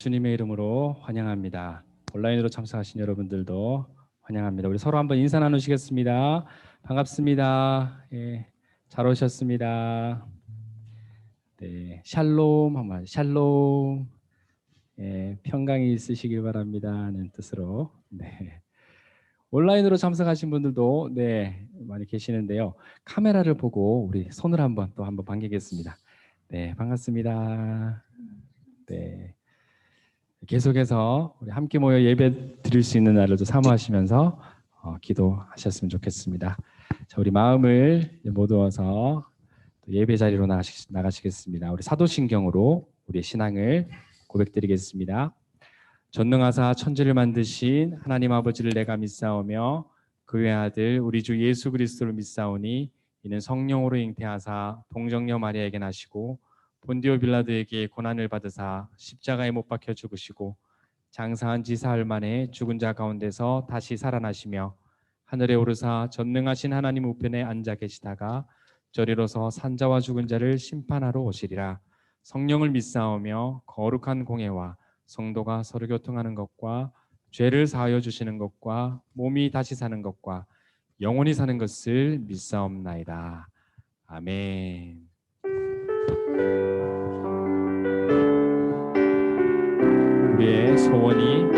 주님의 이름으로 환영합니다. 온라인으로 참석하신 여러분들도 환영합니다. 우리 서로 한번 인사 나누시겠습니다. 반갑습니다. 예, 잘 오셨습니다. 네, 샬롬 한번 샬롬. 예, 평강이 있으시길 바랍니다는 뜻으로. 네. 온라인으로 참석하신 분들도 많이 계시는데요. 카메라를 보고 우리 손을 한번 반기겠습니다. 네, 반갑습니다. 네. 계속해서 우리 함께 모여 예배 드릴 수 있는 날을 또 사모하시면서 기도하셨으면 좋겠습니다. 자, 우리 마음을 모두어서 예배 자리로 나가시겠습니다. 우리 사도신경으로 우리의 신앙을 고백드리겠습니다. 전능하사 천지를 만드신 하나님 아버지를 내가 믿사오며 그의 아들 우리 주 예수 그리스도를 믿사오니 이는 성령으로 잉태하사 동정녀 마리아에게 나시고 본디오 빌라도에게 고난을 받으사 십자가에 못 박혀 죽으시고 장사한 지 사흘 만에 죽은 자 가운데서 다시 살아나시며 하늘에 오르사 전능하신 하나님 우편에 앉아 계시다가 저리로서 산자와 죽은 자를 심판하러 오시리라. 성령을 믿사오며 거룩한 공회와 성도가 서로 교통하는 것과 죄를 사하여 주시는 것과 몸이 다시 사는 것과 영원히 사는 것을 믿사옵나이다. 아멘. 우리의 소원이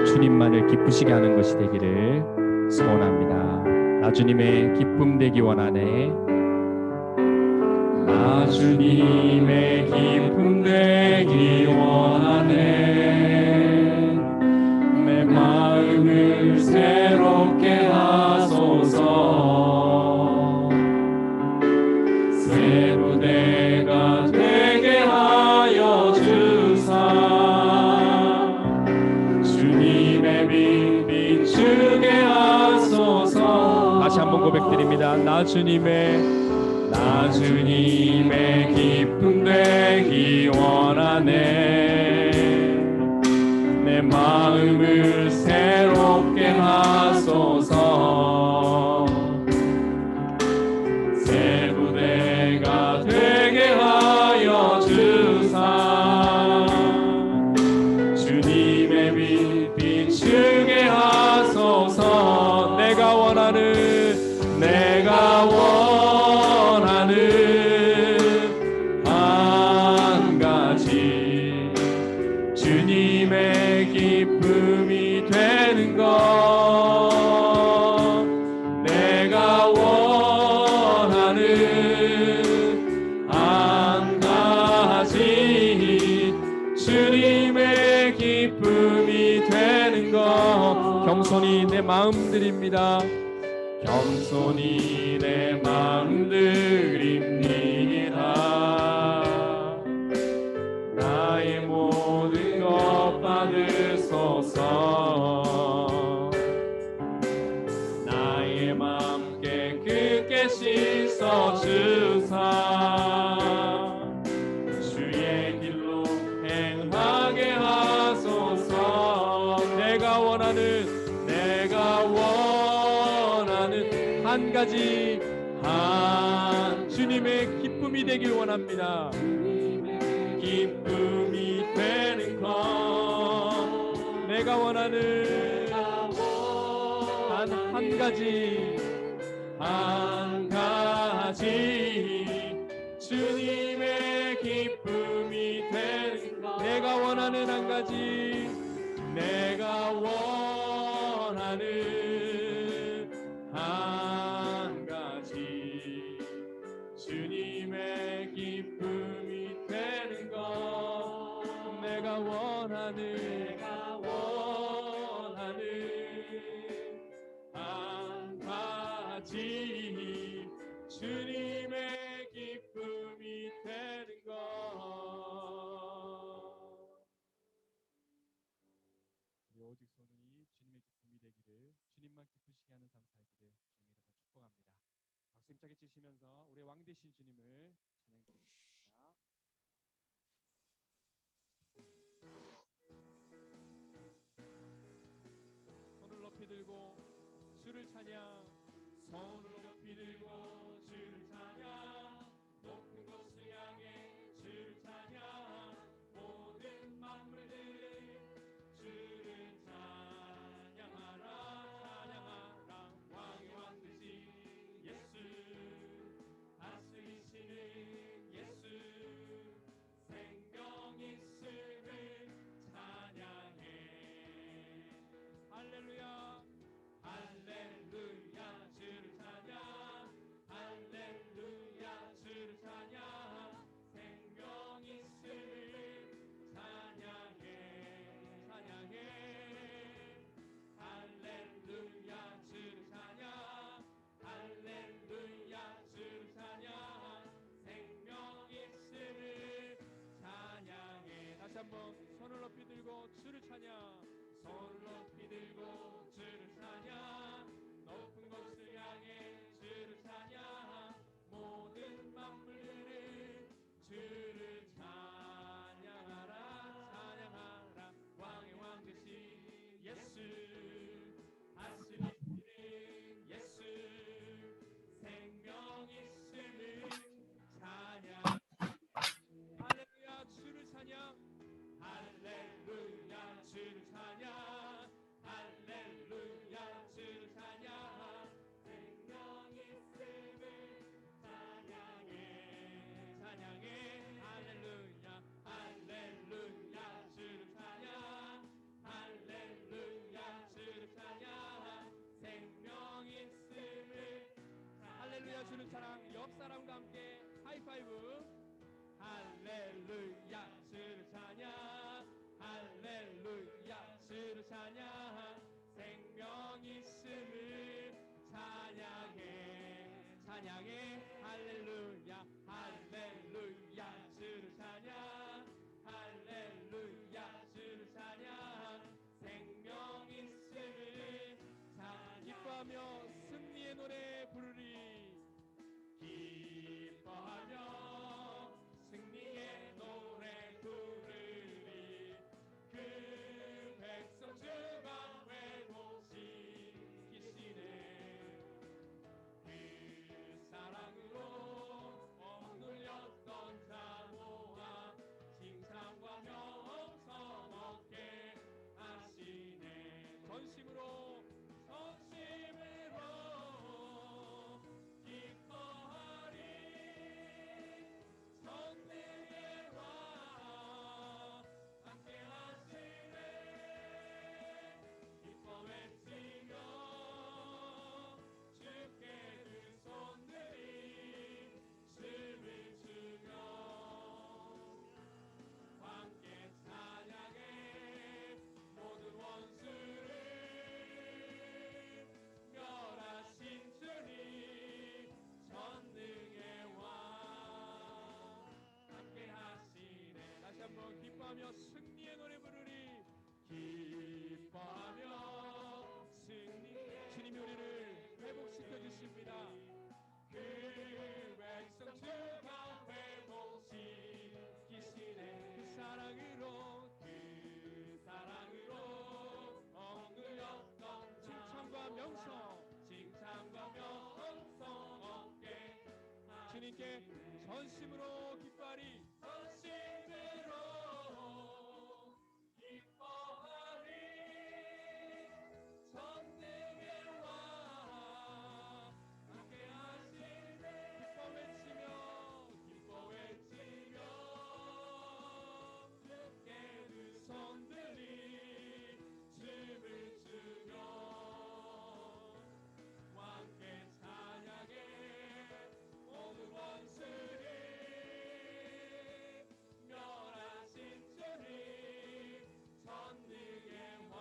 주님만을 기쁘시게 하는 것이 되기를 소원합니다. 나 주님의 기쁨 되기 원하네. 나 주님의 기쁨 되기 원하네. 내 마음을 새롭게 하소서. 새로 내가 되게 하여 주사. 주님의 빛 비추게 하소서. 다시 한번 고백드립니다. 나 주님의 기쁨 되기 원하네. 내 마음을 새롭게 하소서. 새로 내가 되게 하여 주사. 주님의 빛 비추게 하소서. 내가 원하는 한 가지 주님의 기쁨이 되는 것. 내가 원하는 한 가지 주님의 기쁨이 되는 것. 겸손히 내 마음 드립니다. 겸손히 내 마음 드립니다. 나의 모든 것 받으소서. 나의 마음 깨끗게 씻어주사. 주의 길로 행하게 하소서. 내가 원하는 한 가지 주님의 기쁨이 되길 원합니다. 기쁨이 되는 것. 내가 원하는 한 가지 주님의 기쁨이 되는 것. 내가 원하는 한 가지. 내가 원하는 한 가지 주님의 기쁨이 되는 것. 내가 원하는 한 가지 주님의 기쁨이 되는 것. 오직 소원이 주님의 기쁨이 되기를, 주님만 기쁘시게 하는 삶 살기를 주님의 이름으로 축복합니다. 박수 힘차게 치시면서 우리의 왕 되신 주님을 찬양드리겠습니다. 손을 높이 들고 주를 찬양. 손을 높이 들고 주를 찬양. 높은 곳을 향해 주를 찬양. 모든 만물들 높이 들고 주를 찬양. 손 높이 들고 주를 찬양. 높은 곳을 향해 주를 찬양. 모든 만물들은 주를 찬양하라. 찬양하라. 왕의 왕 되신 예수. 다스리시는 예수. 생명 있음을 찬양. 할렐루야 주를 찬양. 할렐루야 주를 찬양. 할렐루야 주를 찬양. 생명 있음을 찬양해. 찬양해. 할렐루야 할렐루야 주를 찬양. 할렐루야 주를 찬양. 생명 있음을 할렐루야 주를 찬양. 옆 사람과 함께 하이파이브. 할렐루야 주를 찬양. 할렐루야 주를 찬양. 생명 있음을 찬양해. 찬양해. 할렐루야 할렐루야 주를 찬양. 할렐루야 주를 찬양. 생명 있음을 찬양. 기뻐하며 승리의 노래 부르리. 기뻐하며 승리의 노래 부르리. 그 백성 주가 회복시키시네. 그 사랑으로 억눌렸던 자 모아 칭찬과 명성 얻게 하시네. 전심으로 기뻐하리. 전능의 왕 함께 하시네. 기뻐 외치며 주께 두 손들이 춤을 추며 함께 찬양해. 모든 원수를 멸하신 주님 전능의 왕 함께 하시네. 다시 한번 기뻐하며 승리의 노래 부르리. 기뻐하며 승리. 주님이 우리를 회복시켜 주십니다. 그 백성 주가 회복시키시네. 그 사랑으로 억눌렸던 칭찬과 명성. 칭찬과 명성 얻게 주님께 전심으로 기뻐하리. 전심으로 기뻐하리. 전능의 왕 함께 하시네. 기뻐 외치며 주께 두 손들이 춤을 추며 함께 찬양해. 모든 원수를 멸하신 주님 전능의 왕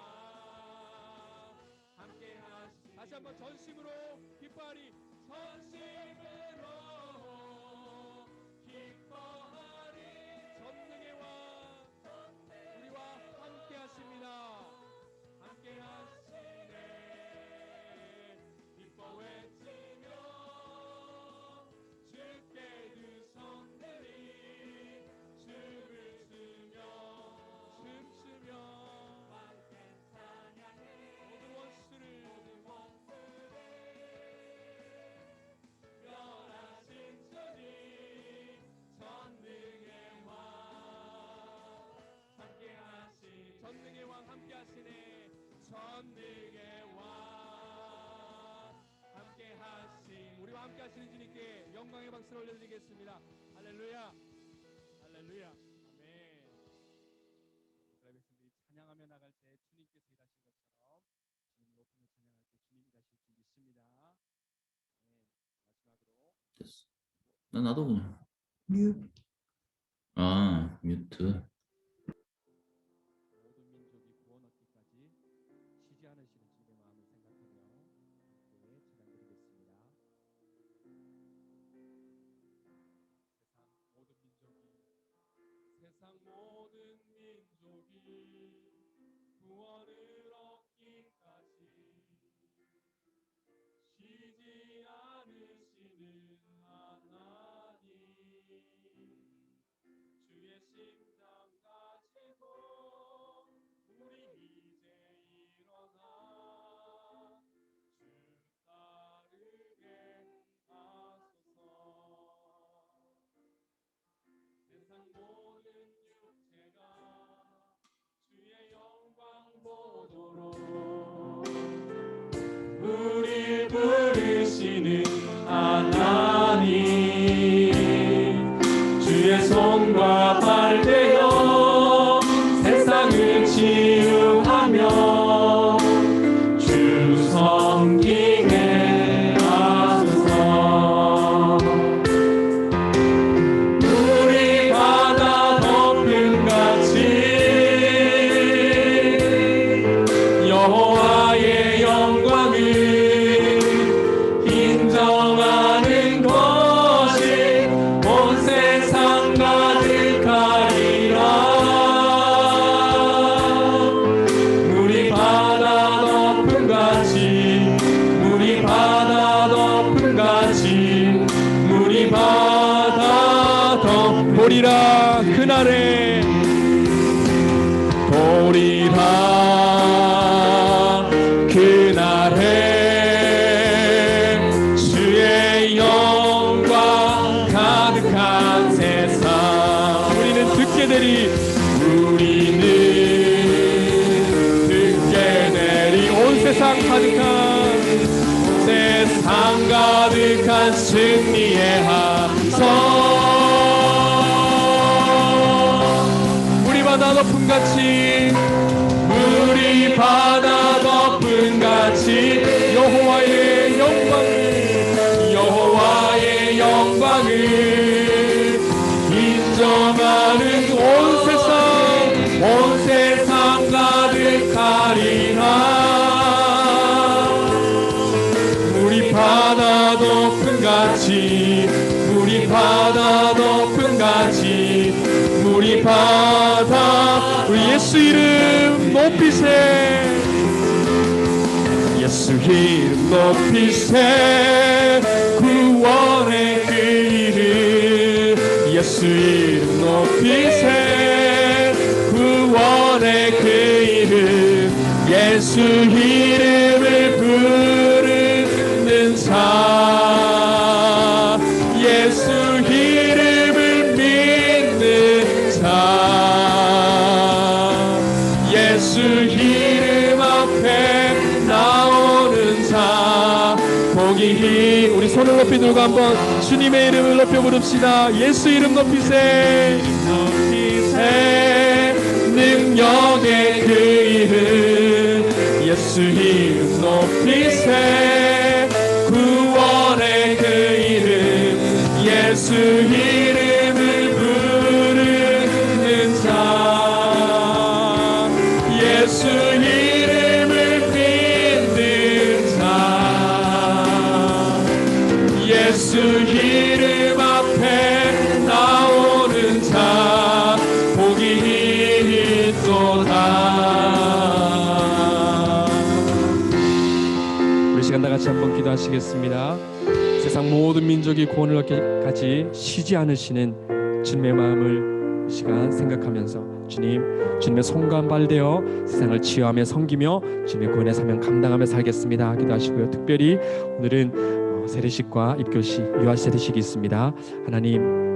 함께 하시. 다시 한번 전심으로 기뻐하리. 전심으로 기뻐하리. 전능의 왕 우리와 함께 하십니다. 함께 하시네. 기뻐 외치며 주께 두 손들이 춤을 춤추며 함께 찬양해. 모든 원수를 멸하신 주님 전능의 왕 함께 하시. 전능의 왕 함께 하시네. 전능의 왕 함께 하심. 우리와 함께 하시는 주님께 영광의 박수를 올려드리겠습니다. 할렐루야 할렐루야 아멘. 이스라엘 백성들이 찬양하며 나갈 때 주님께서 일하신 것처럼 주님 높이며 찬양할 때 주님이 일하실 줄 믿습니다. 네, 마지막으로 됐어. 나도 그냥 뮤트. 뮤트. 모든 민족이 구원 얻기까지 쉬지 않으시는 주님의 마음을 생각하며 함께 찬양 드리겠습니다. 세상 모든 민족이 이끄시는 하나님 주의 손과 발 되어 세상을 치유하며 주 섬기게 하소서. 우리 바다 덮음 같이 여호와의 영광을 인정하는 것이 온 세상 가득하리라. 우리 바다 덮음 같이 우리 바다 덮음 같이 우리 바다 덮으리라. 그날에 보리라. 그날에 주의 영광 가득한 세상 우리는 듣게 되리. 우리는 듣게 되리. 온 세상 가득한 승리의 함성. 우리 바다 덮음 같이 우리 바다 덮음 같이 여호와의 영광을 인정하는 온 세상 가득하리라. 우리 바다 덮음 같이 우리 바다 덮음 같이 우리 바다 우리 예수 이름 높이세. 예수 이름 높이세. 구원의 그 이름 예수 이름 높이세. 구원의 그 이름 예수 이름을 부르는 자 예수 이름을 믿는 자 예수 이름 앞에 나오는 자 복이. 우리 손을 높이 들고 한번 주님의 이름을 높여 부릅시다. 예수 이름 높이세. 능력의 그 이름 예수 이름 높이세. 구원의 그 이름 예수 이름을 부르는 자 예수 이름을 믿는 자 예수 이름 앞에 나오는 자 복이 있도다. 우리 시간 다 같이 한번 기도하시겠습니다. 세상 모든 민족이 구원을 얻기까지 쉬지 않으시는 주님의 마음을 이 시간 생각하면서 주님의 손과 발되어 세상을 치유하며 섬기며 주님의 구원의 사명 감당하며 살겠습니다. 기도하시고요. 특별히 오늘은 세례식과 입교식, 유아 세례식이 있습니다. 하나님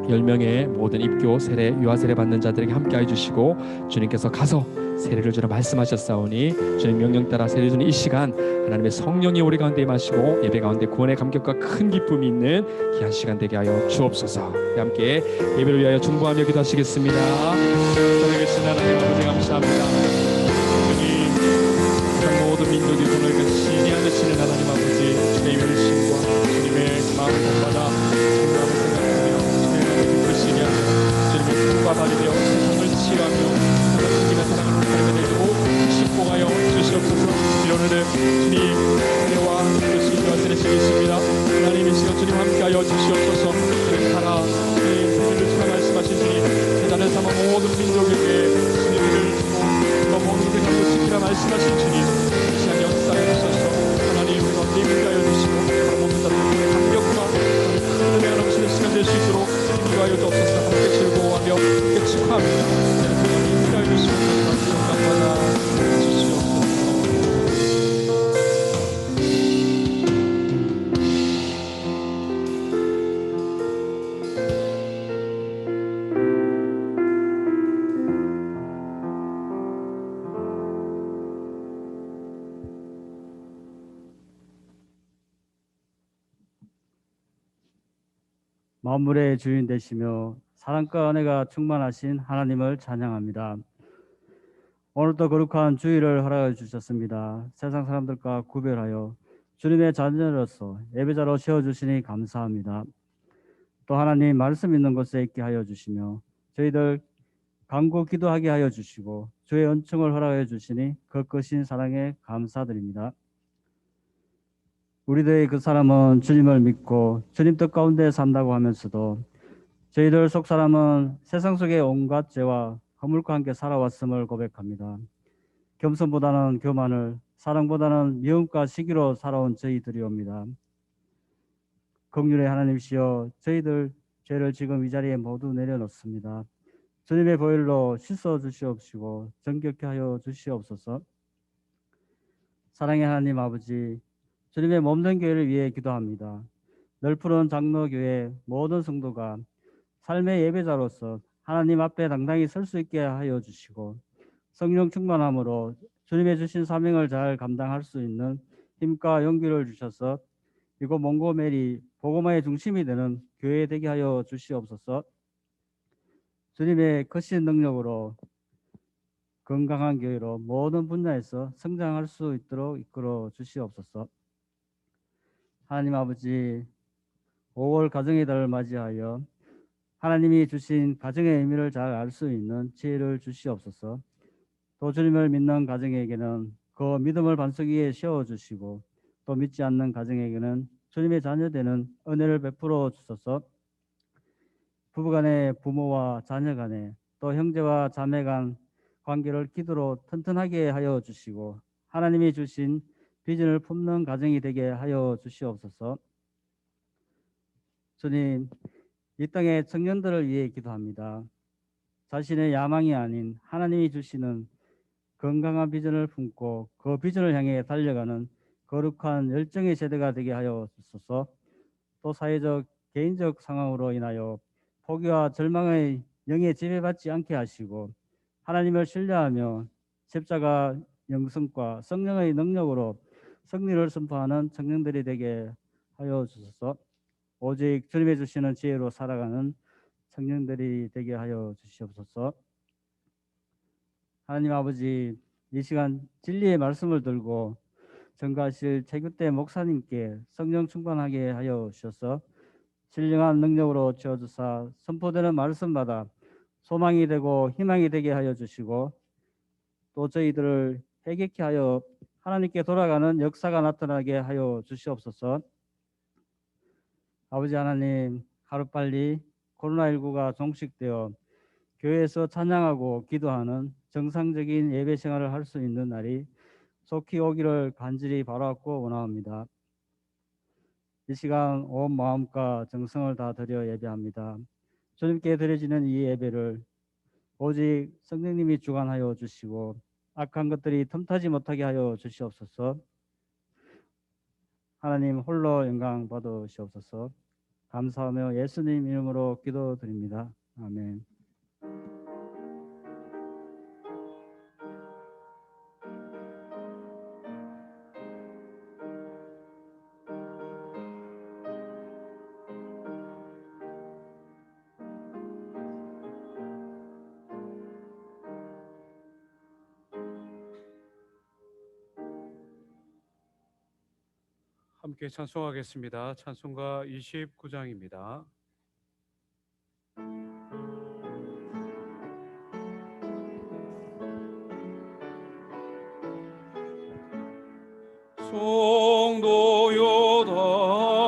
10명의 모든 입교, 세례, 유아 세례 받는 자들에게 함께해 주시고 주님께서 가서 세례를 주라 말씀하셨사오니 주님 명령 따라 세례 주는 이 시간 하나님의 성령이 우리 가운데 임하시고 예배 가운데 구원의 감격과 큰 기쁨이 있는 귀한 시간 되게 하여 주옵소서. 함께 예배를 위하여 중보하며 기도하시겠습니다. 살아계신 하나님 아버지 감사합니다. 주님 세상 모든 민족이 구원을 끝이니 않으시는 하나님 아버지 주님의 열심과 주님의 마음을 본받아 성령을 생각하며 주님의 기쁘시냐 주님의 손과 발이 되어 세상을 치유하며 주님의 사랑을 나타내게 되고 축복하여 주시옵소서. 오늘은 주님 세례와 예수님과 세례식이 있습니다. 하나님 이 시간 주님 함께하여 주시옵소서. 주님 살아 주님 생일을 주라 말씀하신 주님 세상을 삼아 모든 민족에게 주님 만물의 주인 되시며 사랑과 은혜가 충만하신 하나님을 찬양합니다. 오늘도 거룩한 주일을 허락해 주셨습니다. 세상 사람들과 구별하여 주님의 자녀로서 예배자로 세워주시니 감사합니다. 또 하나님 말씀 있는 곳에 있게 하여 주시며 저희들 간구 기도하게 하여 주시고 주의 은총을 허락해 주시니 그 크신 사랑에 감사드립니다. 우리들의 그 사람은 주님을 믿고 주님 뜻 가운데 산다고 하면서도 저희들 속 사람은 세상 속의 온갖 죄와 허물과 함께 살아왔음을 고백합니다. 겸손보다는 교만을, 사랑보다는 미움과 시기로 살아온 저희들이옵니다. 긍휼의 하나님이시여 저희들 죄를 지금 이 자리에 모두 내려놓습니다. 주님의 보혈로 씻어 주시옵시고 정결케 하여 주시옵소서. 사랑의 하나님 아버지, 주님의 몸된 교회를 위해 기도합니다. 넓푸른 장로교회 모든 성도가 삶의 예배자로서 하나님 앞에 당당히 설 수 있게 하여 주시고 성령 충만함으로 주님의 주신 사명을 잘 감당할 수 있는 힘과 용기를 주셔서 이곳 몽고메리 복음화의 중심이 되는 교회 되게 하여 주시옵소서. 주님의 크신 능력으로 건강한 교회로 모든 분야에서 성장할 수 있도록 이끌어 주시옵소서. 하나님 아버지, 5월 가정의 달을 맞이하여 하나님이 주신 가정의 의미를 잘 알 수 있는 지혜를 주시옵소서. 또 주님을 믿는 가정에게는 그 믿음을 반석 위에 세워주시고 또 믿지 않는 가정에게는 주님의 자녀되는 은혜를 베풀어 주소서. 부부간에, 부모와 자녀간에, 또 형제와 자매간 관계를 기도로 튼튼하게 하여 주시고 하나님이 주신 비전을 품는 가정이 되게 하여 주시옵소서. 주님, 이 땅의 청년들을 위해 기도합니다. 자신의 야망이 아닌 하나님이 주시는 건강한 비전을 품고 그 비전을 향해 달려가는 거룩한 열정의 세대가 되게 하여 주소서. 또 사회적, 개인적 상황으로 인하여 포기와 절망의 영에 지배받지 않게 하시고 하나님을 신뢰하며 십자가 영성과 성령의 능력으로 승리를 선포하는 청년들이 되게 하여 주소서. 오직 주님의 주시는 지혜로 살아가는 청년들이 되게 하여 주시옵소서. 하나님 아버지, 이 시간 진리의 말씀을 들고 전가하실 최규태 목사님께 성령 충만하게 하여 주셔서 신령한 능력으로 채워주사 선포되는 말씀마다 소망이 되고 희망이 되게 하여 주시고 또 저희들을 회개케 하여 하나님께 돌아가는 역사가 나타나게 하여 주시옵소서. 아버지 하나님, 하루빨리 코로나19가 종식되어 교회에서 찬양하고 기도하는 정상적인 예배 생활을 할 수 있는 날이 속히 오기를 간절히 바라고 원합니다. 이 시간 온 마음과 정성을 다 드려 예배합니다. 주님께 드려지는 이 예배를 오직 성령님이 주관하여 주시고 악한 것들이 틈타지 못하게 하여 주시옵소서. 하나님 홀로 영광 받으시옵소서. 감사하며 예수님 이름으로 기도드립니다. 아멘. 함께 찬송하겠습니다. 찬송가 29장입니다. 성도여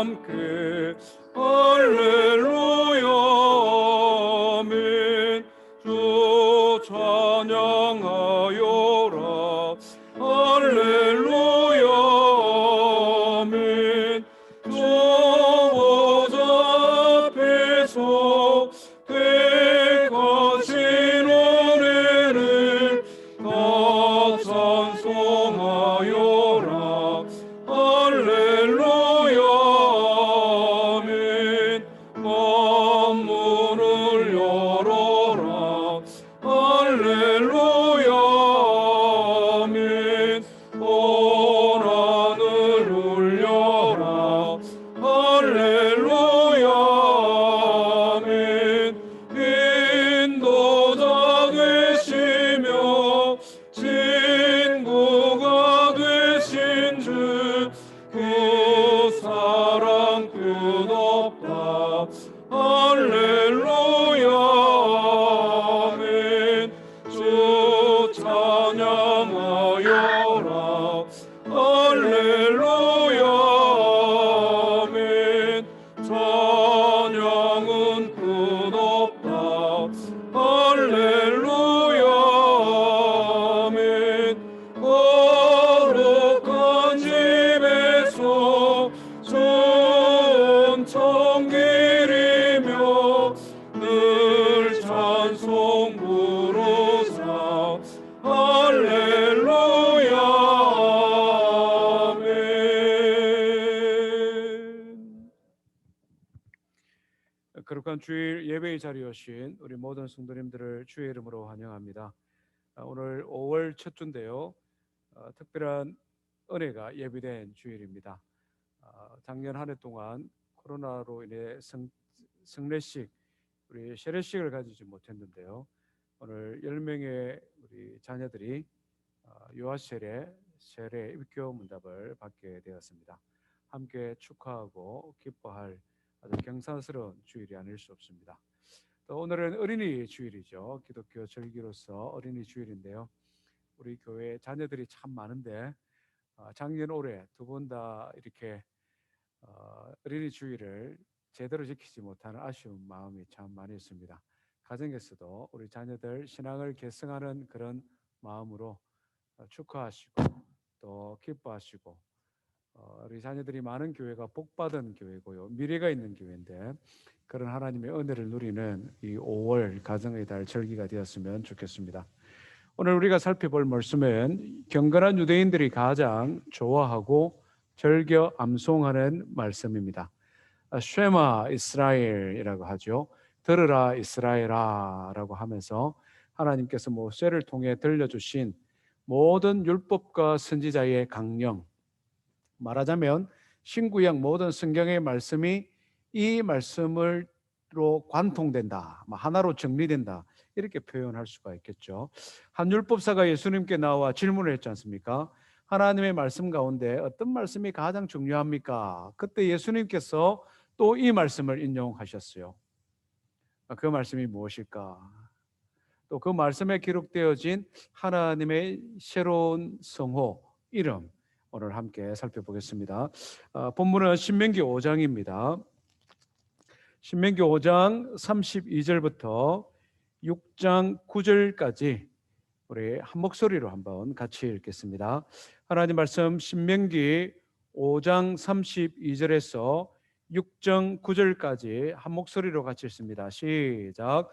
함께 할렐루야 아멘. 주 찬양하여라 할렐루야 아멘. 주 보좌 앞에서 택하신 은혜를 다 찬송하여라 할렐루야 아멘. 만문을 열어라 할렐루야 아멘. 온 하늘 울려라 할렐루야 찬양하여라. 할렐루야 아멘. 찬양은 끝없다. 할렐루야 아멘. 거룩한 집에서 순천길이며 늘 찬송 부르사. 할렐루야 아멘. 거룩한 주일 예배의 자리에 오신 우리 모든 성도님들을 주의 이름으로 환영합니다. 오늘 5월 첫 주인데요. 특별한 은혜가 예비된 주일입니다. 작년 한 해 동안 코로나로 인해 성례식, 우리 세례식을 가지지 못했는데요. 오늘 10명의 우리 자녀들이 유아세례, 세례, 입교 문답을 받게 되었습니다. 함께 축하하고 기뻐할 아주 경사스러운 주일이 아닐 수 없습니다. 또 오늘은 어린이 주일이죠. 기독교 절기로서 어린이 주일인데요. 우리 교회 자녀들이 참 많은데 작년 올해 두 번 다 이렇게 어린이 주일을 제대로 지키지 못하는 아쉬운 마음이 참 많이 있습니다. 가정에서도 우리 자녀들 신앙을 계승하는 그런 마음으로 축하하시고 또 기뻐하시고, 우리 자녀들이 많은 교회가 복받은 교회고요, 미래가 있는 교회인데 그런 하나님의 은혜를 누리는 이 5월 가정의 달 절기가 되었으면 좋겠습니다. 오늘 우리가 살펴볼 말씀은 경건한 유대인들이 가장 좋아하고 즐겨 암송하는 말씀입니다. 쉐마 이스라엘이라고 하죠. 들으라 이스라엘아 라고 하면서 하나님께서 모세를 통해 들려주신 모든 율법과 선지자의 강령, 말하자면 신구약 모든 성경의 말씀이 이 말씀으로 관통된다, 하나로 정리된다, 이렇게 표현할 수가 있겠죠. 한 율법사가 예수님께 나와 질문을 했지 않습니까? 하나님의 말씀 가운데 어떤 말씀이 가장 중요합니까? 그때 예수님께서 또 이 말씀을 인용하셨어요. 그 말씀이 무엇일까? 또 그 말씀에 기록되어진 하나님의 새로운 성호, 이름, 오늘 함께 살펴보겠습니다. 본문은 신명기 5장입니다. 신명기 5장 32절부터 6장 9절까지 우리 한 목소리로 한번 같이 읽겠습니다. 하나님 말씀 신명기 5장 32절에서 6장 9절까지 한 목소리로 같이 읽습니다. 시작.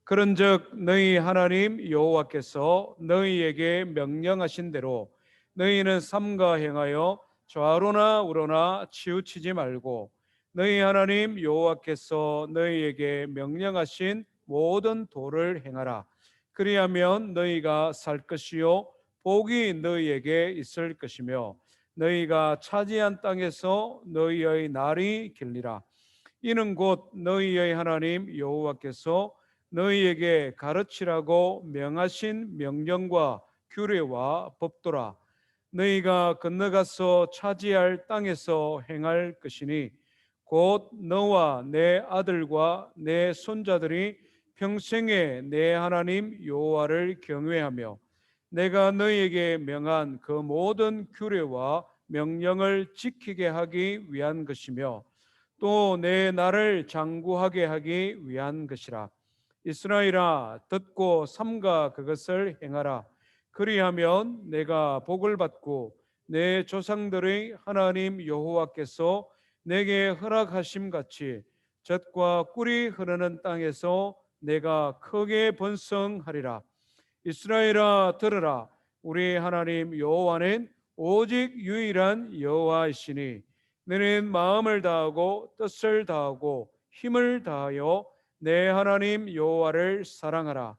그런즉 너희 하나님 여호와께서 너희에게 명령하신 대로 너희는 삼가 행하여 좌로나 우로나 치우치지 말고 너희 하나님 여호와께서 너희에게 명령하신 모든 도를 행하라. 그리하면 너희가 살 것이요 복이 너희에게 있을 것이며 너희가 차지한 땅에서 너희의 날이 길리라. 이는 곧 너희의 하나님 여호와께서 너희에게 가르치라고 명하신 명령과 규례와 법도라. 너희가 건너가서 차지할 땅에서 행할 것이니 곧 너와 내 아들과 내 손자들이 평생에 내 하나님 여호와를 경외하며 내가 너희에게 명한 그 모든 규례와 명령을 지키게 하기 위한 것이며 또 내 나를 장구하게 하기 위한 것이라. 이스라엘아 듣고 삼가 그것을 행하라. 그리하면 내가 복을 받고 내 조상들의 하나님 여호와께서 내게 허락하심 같이 젖과 꿀이 흐르는 땅에서 내가 크게 번성하리라. 이스라엘아 들으라. 우리 하나님 여호와는 오직 유일한 여호와이시니 너는 마음을 다하고 뜻을 다하고 힘을 다하여 내 하나님 여호와를 사랑하라.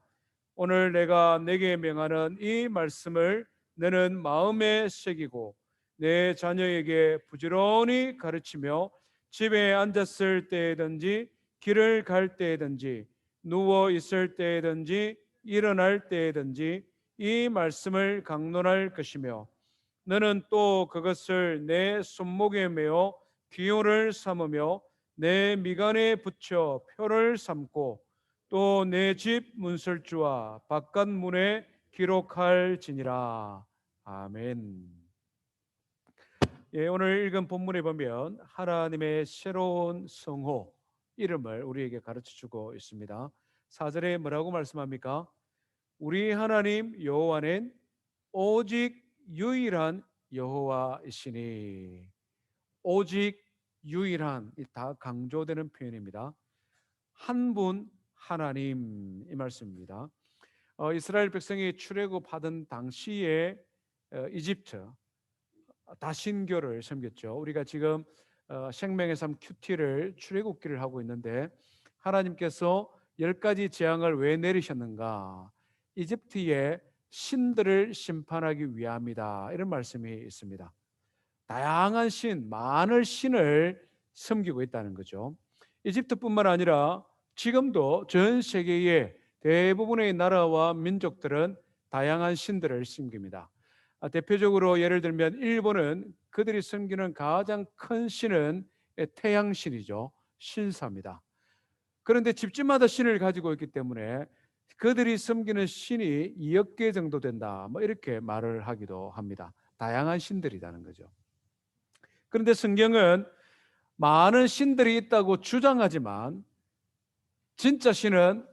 오늘 내가 내게 명하는 이 말씀을 너는 마음에 새기고 내 자녀에게 부지런히 가르치며 집에 앉았을 때든지 길을 갈 때든지 누워 있을 때든지 일어날 때든지 이 말씀을 강론할 것이며 너는 또 그것을 내 손목에 메어 기호를 삼으며 내 미간에 붙여 표를 삼고 또 내 집 문설주와 바깥 문에 기록할지니라. 아멘. 예, 오늘 읽은 본문에 보면 하나님의 새로운 성호, 이름을 우리에게 가르쳐주고 있습니다. 4절에 뭐라고 말씀합니까? 우리 하나님 여호와는 오직 유일한 여호와이시니. 오직 유일한, 다 강조되는 표현입니다. 한 분 하나님, 이 말씀입니다. 이스라엘 백성이 출애굽하던 당시에 이집트 다신교를 섬겼죠. 우리가 지금 생명의 삶 큐티를 출애굽기를 하고 있는데, 하나님께서 10가지 재앙을 왜 내리셨는가? 이집트의 신들을 심판하기 위함이다, 이런 말씀이 있습니다. 다양한 신, 많은 신을 섬기고 있다는 거죠. 이집트뿐만 아니라 지금도 전 세계의 대부분의 나라와 민족들은 다양한 신들을 섬깁니다. 대표적으로 예를 들면 일본은 그들이 섬기는 가장 큰 신은 태양신이죠. 신사입니다. 그런데 집집마다 신을 가지고 있기 때문에 그들이 섬기는 신이 2억 개 정도 된다, 뭐 이렇게 말을 하기도 합니다. 다양한 신들이라는 거죠. 그런데 성경은 많은 신들이 있다고 주장하지만 진짜 신은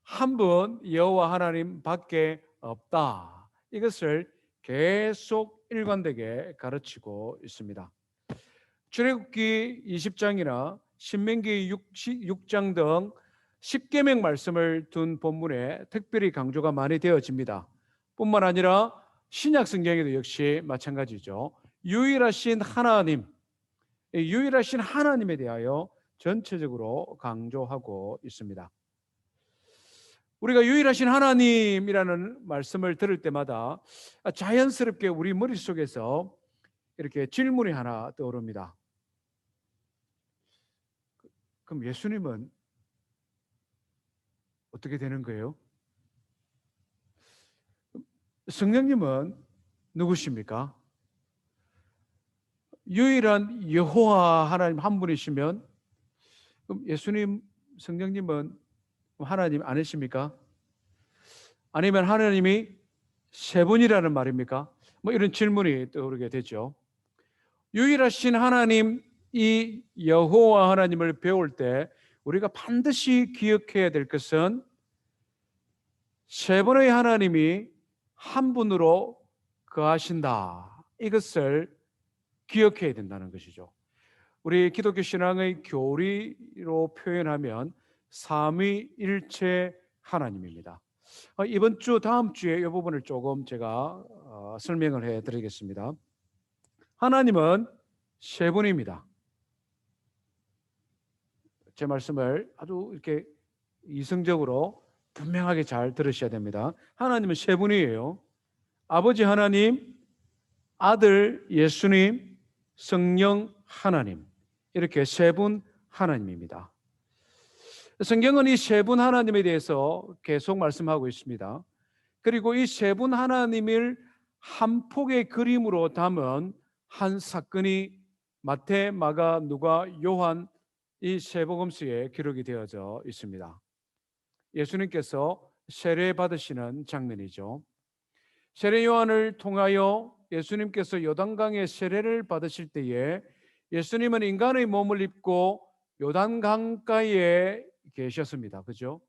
한 분 여호와 하나님 밖에 없다, 이것을 계속 일관되게 가르치고 있습니다. 출애굽기 20장이나 신명기 6장 등 10계명 말씀을 둔 본문에 특별히 강조가 많이 되어집니다. 뿐만 아니라 신약 성경에도 역시 마찬가지죠. 유일하신 하나님, 유일하신 하나님에 대하여 전체적으로 강조하고 있습니다. 우리가 유일하신 하나님이라는 말씀을 들을 때마다 자연스럽게 우리 머릿속에서 이렇게 질문이 하나 떠오릅니다. 그럼 예수님은 어떻게 되는 거예요? 성령님은 누구십니까? 유일한 여호와 하나님 한 분이시면 그럼 예수님, 성령님은 하나님 아니십니까? 아니면 하나님이 세 분이라는 말입니까? 뭐 이런 질문이 떠오르게 되죠. 유일하신 하나님, 이 여호와 하나님을 배울 때 우리가 반드시 기억해야 될 것은 세 분의 하나님이 한 분으로 거하신다, 이것을 기억해야 된다는 것이죠. 우리 기독교 신앙의 교리로 표현하면 삼위일체 하나님입니다. 이번 주, 다음 주에 이 부분을 조금 제가 설명을 해드리겠습니다. 하나님은 세 분입니다. 제 말씀을 아주 이렇게 이성적으로 분명하게 잘 들으셔야 됩니다. 하나님은 세 분이에요. 아버지 하나님, 아들 예수님, 성령 하나님, 이렇게 세 분 하나님입니다. 성경은 이 세 분 하나님에 대해서 계속 말씀하고 있습니다. 그리고 이 세 분 하나님을 한 폭의 그림으로 담은 한 사건이 마태, 마가, 누가, 요한 이 세 복음서에 기록이 되어져 있습니다. 예수님께서 세례 받으시는 장면이죠. 세례 요한을 통하여 예수님께서 요단강에 세례를 받으실 때에 예수님은 인간의 몸을 입고 요단강가에 계셨습니다. 그죠?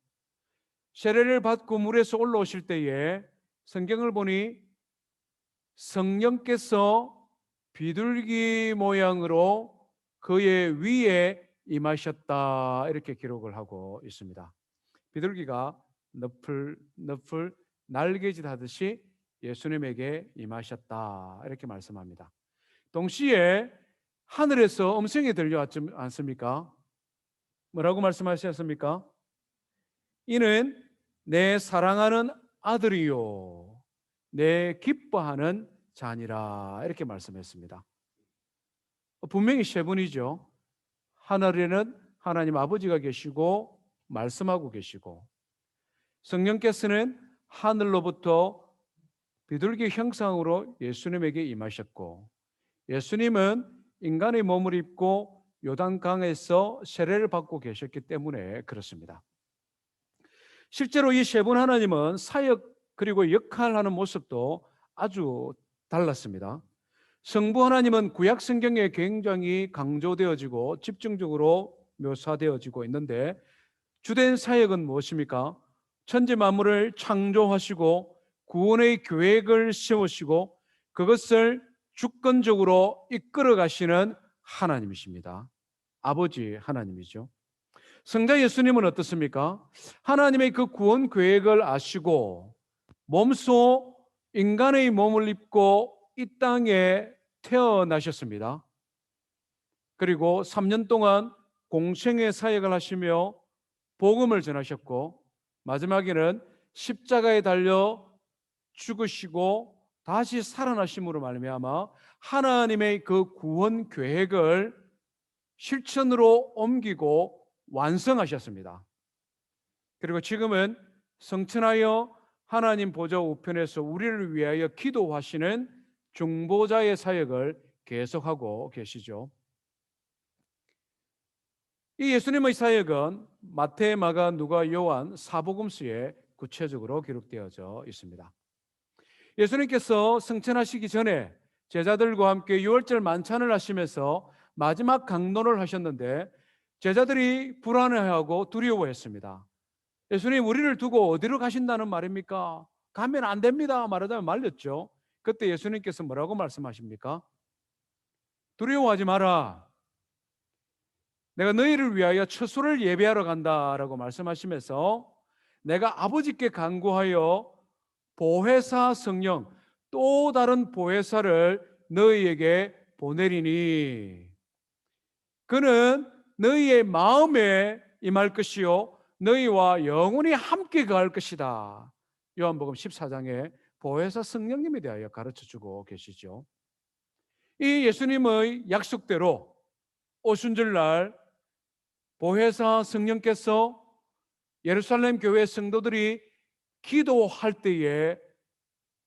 세례를 받고 물에서 올라오실 때에 성경을 보니 성령께서 비둘기 모양으로 그의 위에 임하셨다, 이렇게 기록을 하고 있습니다. 비둘기가 너풀 날개짓 하듯이 예수님에게 임하셨다, 이렇게 말씀합니다. 동시에 하늘에서 음성이 들려왔지 않습니까? 뭐라고 말씀하셨습니까? 이는 내 사랑하는 아들이요 내 기뻐하는 자니라, 이렇게 말씀했습니다. 분명히 세 분이죠. 하늘에는 하나님 아버지가 계시고 말씀하고 계시고, 성령께서는 하늘로부터 비둘기 형상으로 예수님에게 임하셨고, 예수님은 인간의 몸을 입고 요단강에서 세례를 받고 계셨기 때문에 그렇습니다. 실제로 이 세 분 하나님은 사역 그리고 역할하는 모습도 아주 달랐습니다. 성부 하나님은 구약 성경에 굉장히 강조되어지고 집중적으로 묘사되어지고 있는데 주된 사역은 무엇입니까? 천지 만물을 창조하시고 구원의 계획을 세우시고 그것을 주권적으로 이끌어 가시는 하나님이십니다. 아버지 하나님이죠. 성자 예수님은 어떻습니까? 하나님의 그 구원 계획을 아시고 몸소 인간의 몸을 입고 이 땅에 태어나셨습니다. 그리고 3년 동안 공생의 사역을 하시며 복음을 전하셨고 마지막에는 십자가에 달려 죽으시고 다시 살아나심으로 말미암아 하나님의 그 구원 계획을 실천으로 옮기고 완성하셨습니다. 그리고 지금은 성천하여 하나님 보좌 우편에서 우리를 위하여 기도하시는 중보자의 사역을 계속하고 계시죠. 이 예수님의 사역은 마태, 마가, 누가, 요한 사복음서에 구체적으로 기록되어져 있습니다. 예수님께서 승천하시기 전에 제자들과 함께 유월절 만찬을 하시면서 마지막 강론을 하셨는데 제자들이 불안해하고 두려워했습니다. 예수님, 우리를 두고 어디로 가신다는 말입니까? 가면 안 됩니다 말하자면 말렸죠. 그때 예수님께서 뭐라고 말씀하십니까? 두려워하지 마라. 내가 너희를 위하여 처소를 예배하러 간다라고 말씀하시면서 내가 아버지께 간구하여 보혜사 성령, 또 다른 보혜사를 너희에게 보내리니 그는 너희의 마음에 임할 것이요 너희와 영원히 함께 거할 것이다. 요한복음 14장에 보혜사 성령님에 대하여 가르쳐주고 계시죠. 이 예수님의 약속대로 오순절날 보혜사 성령께서 예루살렘 교회 성도들이 기도할 때에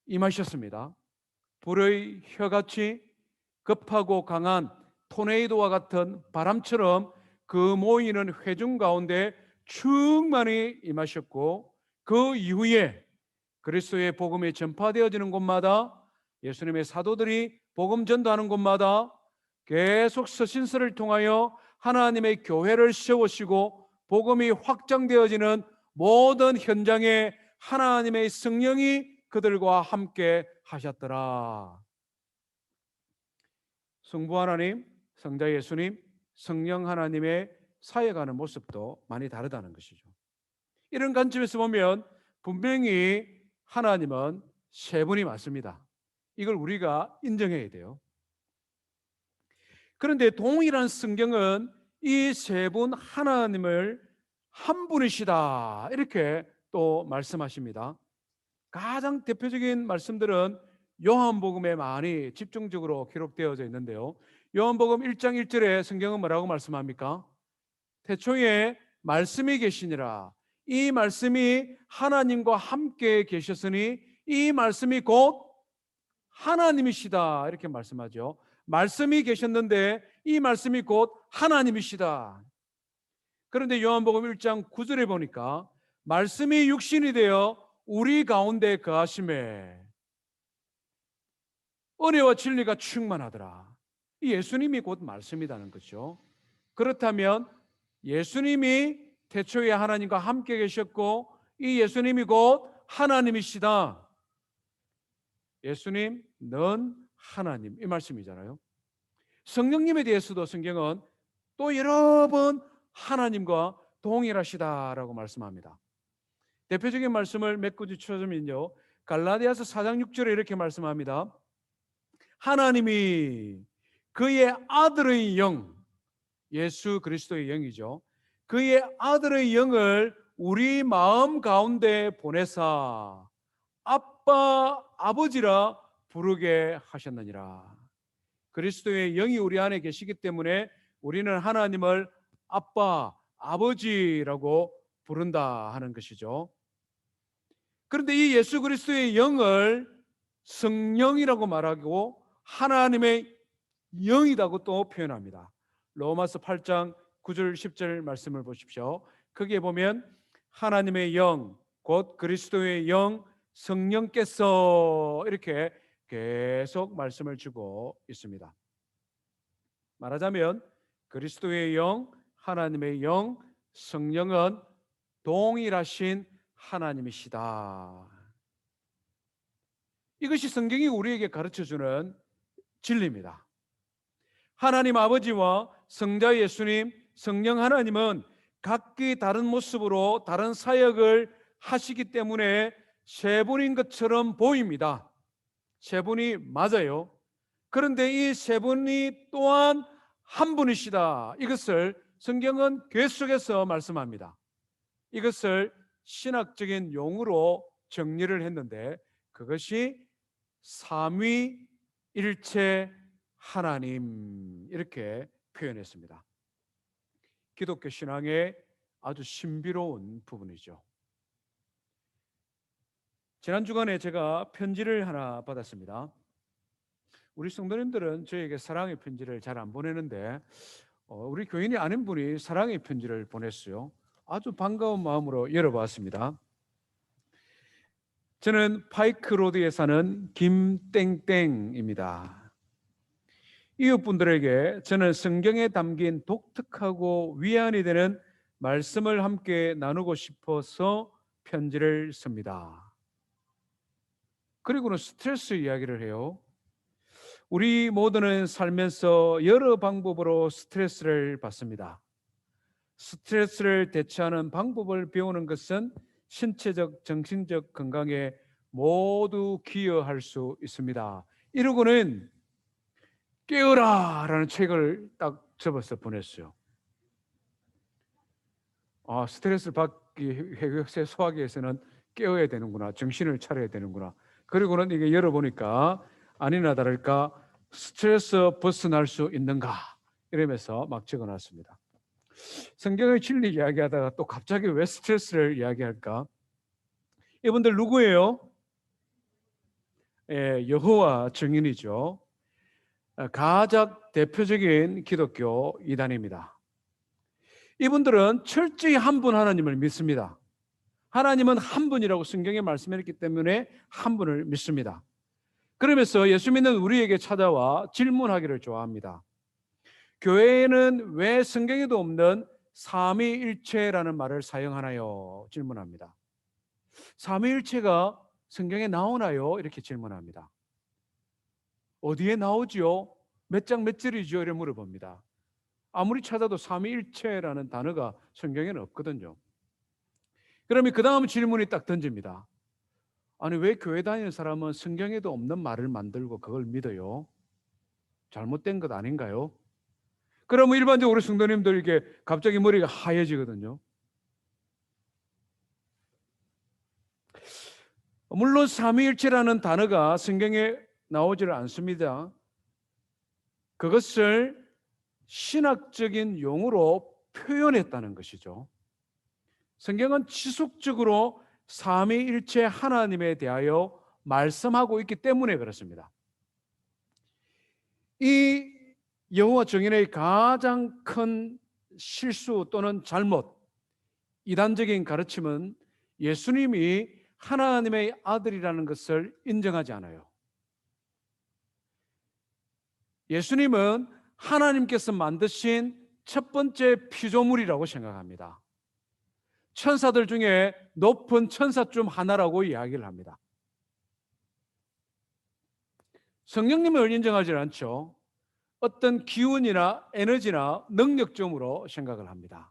임하셨습니다. 불의 혀같이 급하고 강한 토네이도와 같은 바람처럼 그 모이는 회중 가운데 충만히 임하셨고 그 이후에 그리스도의 복음이 전파되어지는 곳마다 예수님의 사도들이 복음 전도하는 곳마다 계속 서신서를 통하여 하나님의 교회를 세우시고 복음이 확장되어지는 모든 현장에 하나님의 성령이 그들과 함께 하셨더라. 성부 하나님, 성자 예수님, 성령 하나님의 사역하는 모습도 많이 다르다는 것이죠. 이런 관점에서 보면 분명히 하나님은 세 분이 맞습니다. 이걸 우리가 인정해야 돼요. 그런데 동일한 성경은 이 세 분 하나님을 한 분이시다 이렇게 또 말씀하십니다. 가장 대표적인 말씀들은 요한복음에 많이 집중적으로 기록되어져 있는데요. 요한복음 1장 1절에 성경은 뭐라고 말씀합니까? 태초에 말씀이 계시니라. 이 말씀이 하나님과 함께 계셨으니 이 말씀이 곧 하나님이시다 이렇게 말씀하죠. 말씀이 계셨는데 이 말씀이 곧 하나님이시다. 그런데 요한복음 1장 9절에 보니까 말씀이 육신이 되어 우리 가운데 거하심에 은혜와 진리가 충만하더라. 이 예수님이 곧 말씀이라는 거죠. 그렇다면 예수님이 태초에 하나님과 함께 계셨고 이 예수님이 곧 하나님이시다. 예수님, 넌 하나님 이 말씀이잖아요. 성령님에 대해서도 성경은 또 여러 번 하나님과 동일하시다라고 말씀합니다. 대표적인 말씀을 몇 가지 추려주면요, 갈라디아서 4장 6절에 이렇게 말씀합니다. 하나님이 그의 아들의 영, 예수 그리스도의 영이죠, 그의 아들의 영을 우리 마음 가운데 보내사 아빠, 아버지라 부르게 하셨느니라. 그리스도의 영이 우리 안에 계시기 때문에 우리는 하나님을 아빠, 아버지라고 부른다 하는 것이죠. 그런데 이 예수 그리스도의 영을 성령이라고 말하고 하나님의 영이라고 또 표현합니다. 로마서 8장 9절 10절 말씀을 보십시오. 거기에 보면 하나님의 영, 곧 그리스도의 영, 성령께서 이렇게 계속 말씀을 주고 있습니다. 말하자면 그리스도의 영, 하나님의 영, 성령은 동일하신 하나님이시다. 이것이 성경이 우리에게 가르쳐주는 진리입니다. 하나님 아버지와 성자 예수님, 성령 하나님은 각기 다른 모습으로 다른 사역을 하시기 때문에 세 분인 것처럼 보입니다. 세 분이 맞아요. 그런데 이 세 분이 또한 한 분이시다. 이것을 성경은 계속해서 말씀합니다. 이것을 신학적인 용어로 정리를 했는데 그것이 삼위일체 하나님 이렇게 표현했습니다. 기독교 신앙의 아주 신비로운 부분이죠. 지난 주간에 제가 편지를 하나 받았습니다. 우리 성도님들은 저에게 사랑의 편지를 잘 안 보내는데 우리 교인이 아는 분이 사랑의 편지를 보냈어요. 아주 반가운 마음으로 열어봤습니다. 저는 파이크로드에 사는 김땡땡입니다. 이웃분들에게 저는 성경에 담긴 독특하고 위안이 되는 말씀을 함께 나누고 싶어서 편지를 씁니다. 그리고는 스트레스 이야기를 해요. 우리 모두는 살면서 여러 방법으로 스트레스를 받습니다. 스트레스를 대처하는 방법을 배우는 것은 신체적, 정신적 건강에 모두 기여할 수 있습니다. 이러고는 깨어라 라는 책을 딱 접어서 보냈어요. 스트레스를 받기 소화하기 위해서는 깨어야 되는구나, 정신을 차려야 되는구나. 그리고는 이게 열어보니까 아니나 다를까 스트레스 벗어날 수 있는가 이러면서 막 적어놨습니다. 성경의 진리 이야기하다가 또 갑자기 왜 스트레스를 이야기할까? 이분들 누구예요? 여호와 증인이죠. 가장 대표적인 기독교 이단입니다. 이분들은 철저히 한 분 하나님을 믿습니다. 하나님은 한 분이라고 성경에 말씀했기 때문에 한 분을 믿습니다. 그러면서 예수 믿는 우리에게 찾아와 질문하기를 좋아합니다. 교회에는 왜 성경에도 없는 삼위일체라는 말을 사용하나요? 질문합니다. 삼위일체가 성경에 나오나요? 이렇게 질문합니다. 어디에 나오지요? 몇 장 몇 절이죠? 이렇게 물어봅니다. 아무리 찾아도 삼위일체라는 단어가 성경에는 없거든요. 그러면 그 다음 질문이 딱 던집니다. 아니 왜 교회 다니는 사람은 성경에도 없는 말을 만들고 그걸 믿어요? 잘못된 것 아닌가요? 그러면 일반적으로 성도님들에게 갑자기 머리가 하얘지거든요. 물론 삼위일체라는 단어가 성경에 나오지를 않습니다. 그것을 신학적인 용어로 표현했다는 것이죠. 성경은 지속적으로 삼위일체 하나님에 대하여 말씀하고 있기 때문에 그렇습니다. 이 여호와 증인의 가장 큰 실수 또는 잘못, 이단적인 가르침은 예수님이 하나님의 아들이라는 것을 인정하지 않아요. 예수님은 하나님께서 만드신 첫 번째 피조물이라고 생각합니다. 천사들 중에 높은 천사 중 하나라고 이야기를 합니다. 성령님을 인정하지 않죠. 어떤 기운이나 에너지나 능력점으로 생각을 합니다.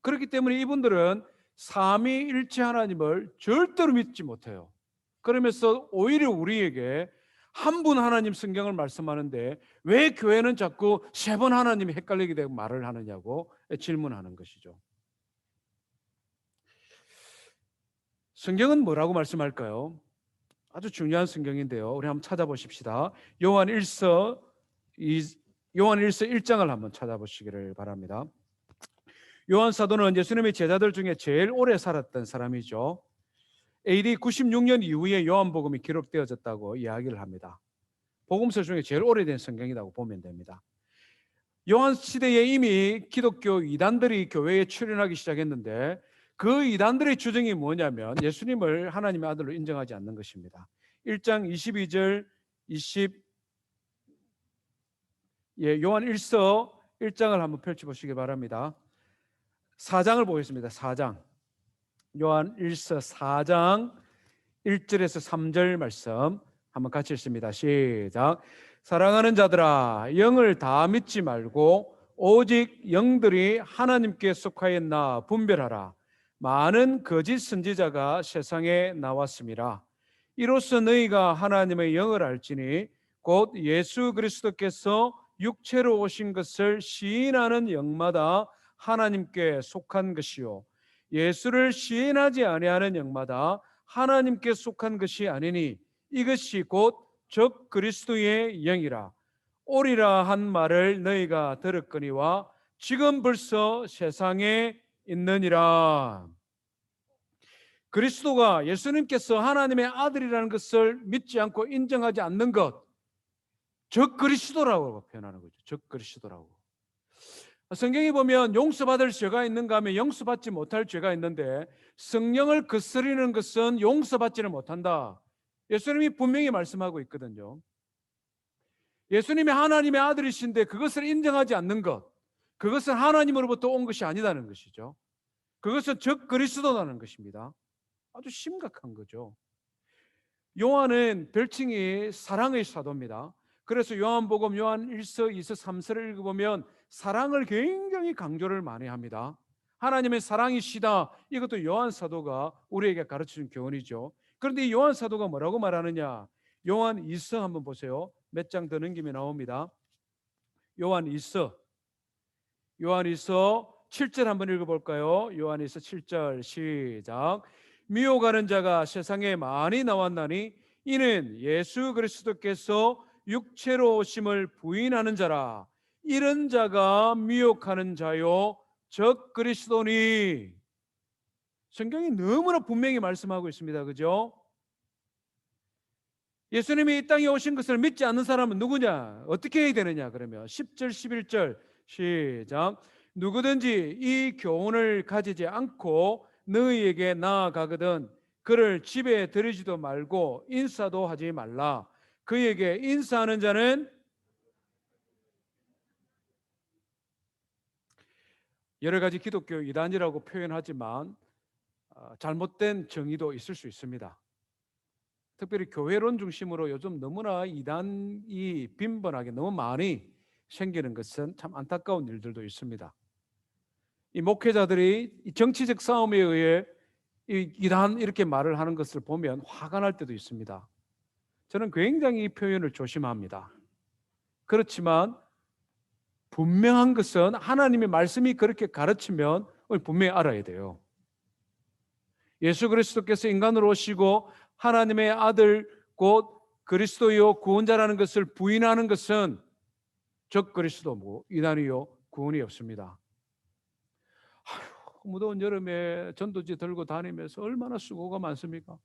그렇기 때문에 이분들은 삼위일체 하나님을 절대로 믿지 못해요. 그러면서 오히려 우리에게 한 분 하나님 성경을 말씀하는데 왜 교회는 자꾸 세 번 하나님이 헷갈리게 되고 말을 하느냐고 질문하는 것이죠. 성경은 뭐라고 말씀할까요? 아주 중요한 성경인데요. 우리 한번 찾아보십시다. 요한 1서 1장을 한번 찾아보시기를 바랍니다. 요한 사도는 예수님의 제자들 중에 제일 오래 살았던 사람이죠. AD 96년 이후에 요한복음이 기록되어졌다고 이야기를 합니다. 복음서 중에 제일 오래된 성경이라고 보면 됩니다. 요한 시대에 이미 기독교 이단들이 교회에 출현하기 시작했는데 그 이단들의 주장이 뭐냐면 예수님을 하나님의 아들로 인정하지 않는 것입니다. 1장 22절 20 요한 1서 1장을 한번 펼쳐보시기 바랍니다. 4장을 보겠습니다. 4장 요한 1서 4장 1절에서 3절 말씀 한번 같이 읽습니다. 시작. 사랑하는 자들아, 영을 다 믿지 말고 오직 영들이 하나님께 속하였나 분별하라. 많은 거짓 선지자가 세상에 나왔습니다. 이로써 너희가 하나님의 영을 알지니 곧 예수 그리스도께서 육체로 오신 것을 시인하는 영마다 하나님께 속한 것이요 예수를 시인하지 아니하는 영마다 하나님께 속한 것이 아니니 이것이 곧 적 그리스도의 영이라. 오리라 한 말을 너희가 들었거니와 지금 벌써 세상에 있느니라. 그리스도가 예수님께서 하나님의 아들이라는 것을 믿지 않고 인정하지 않는 것, 적 그리스도라고 표현하는 거죠. 적 그리스도라고. 성경에 보면 용서받을 죄가 있는가 하면 용서받지 못할 죄가 있는데 성령을 거스르는 것은 용서받지를 못한다. 예수님이 분명히 말씀하고 있거든요. 예수님이 하나님의 아들이신데 그것을 인정하지 않는 것, 그것은 하나님으로부터 온 것이 아니다는 것이죠. 그것은 적 그리스도라는 것입니다. 아주 심각한 거죠. 요한은 별칭이 사랑의 사도입니다. 그래서 요한복음 요한 1서, 2서, 3서를 읽어보면 사랑을 굉장히 강조를 많이 합니다. 하나님의 사랑이시다. 이것도 요한 사도가 우리에게 가르쳐준 교훈이죠. 그런데 이 요한 사도가 뭐라고 말하느냐? 요한 2서 한번 보세요. 몇 장 더 넘기면 나옵니다. 요한 2서 7절 한번 읽어볼까요? 요한 2서 7절 시작. 미혹하는 자가 세상에 많이 나왔나니 이는 예수 그리스도께서 육체로 오심을 부인하는 자라. 이런 자가 미혹하는 자요 적 그리스도니. 성경이 너무나 분명히 말씀하고 있습니다. 그죠? 예수님이 이 땅에 오신 것을 믿지 않는 사람은 누구냐? 어떻게 해야 되느냐? 그러면 10절 11절 시작. 누구든지 이 교훈을 가지지 않고 너희에게 나아가거든 그를 집에 들이지도 말고 인사도 하지 말라. 그에게 인사하는 자는 여러 가지 기독교 이단이라고 표현하지만 잘못된 정의도 있을 수 있습니다. 특별히 교회론 중심으로 요즘 너무나 이단이 빈번하게 너무 많이 생기는 것은 참 안타까운 일들도 있습니다. 이 목회자들이 이 정치적 싸움에 의해 이단 이렇게 말을 하는 것을 보면 화가 날 때도 있습니다. 저는 굉장히 이 표현을 조심합니다. 그렇지만 분명한 것은 하나님의 말씀이 그렇게 가르치면 분명히 알아야 돼요. 예수 그리스도께서 인간으로 오시고 하나님의 아들 곧 그리스도요 구원자라는 것을 부인하는 것은 적 그리스도고 이단이요 구원이 없습니다. 무더운 여름에 전도지 들고 다니면서 얼마나 수고가 많습니까?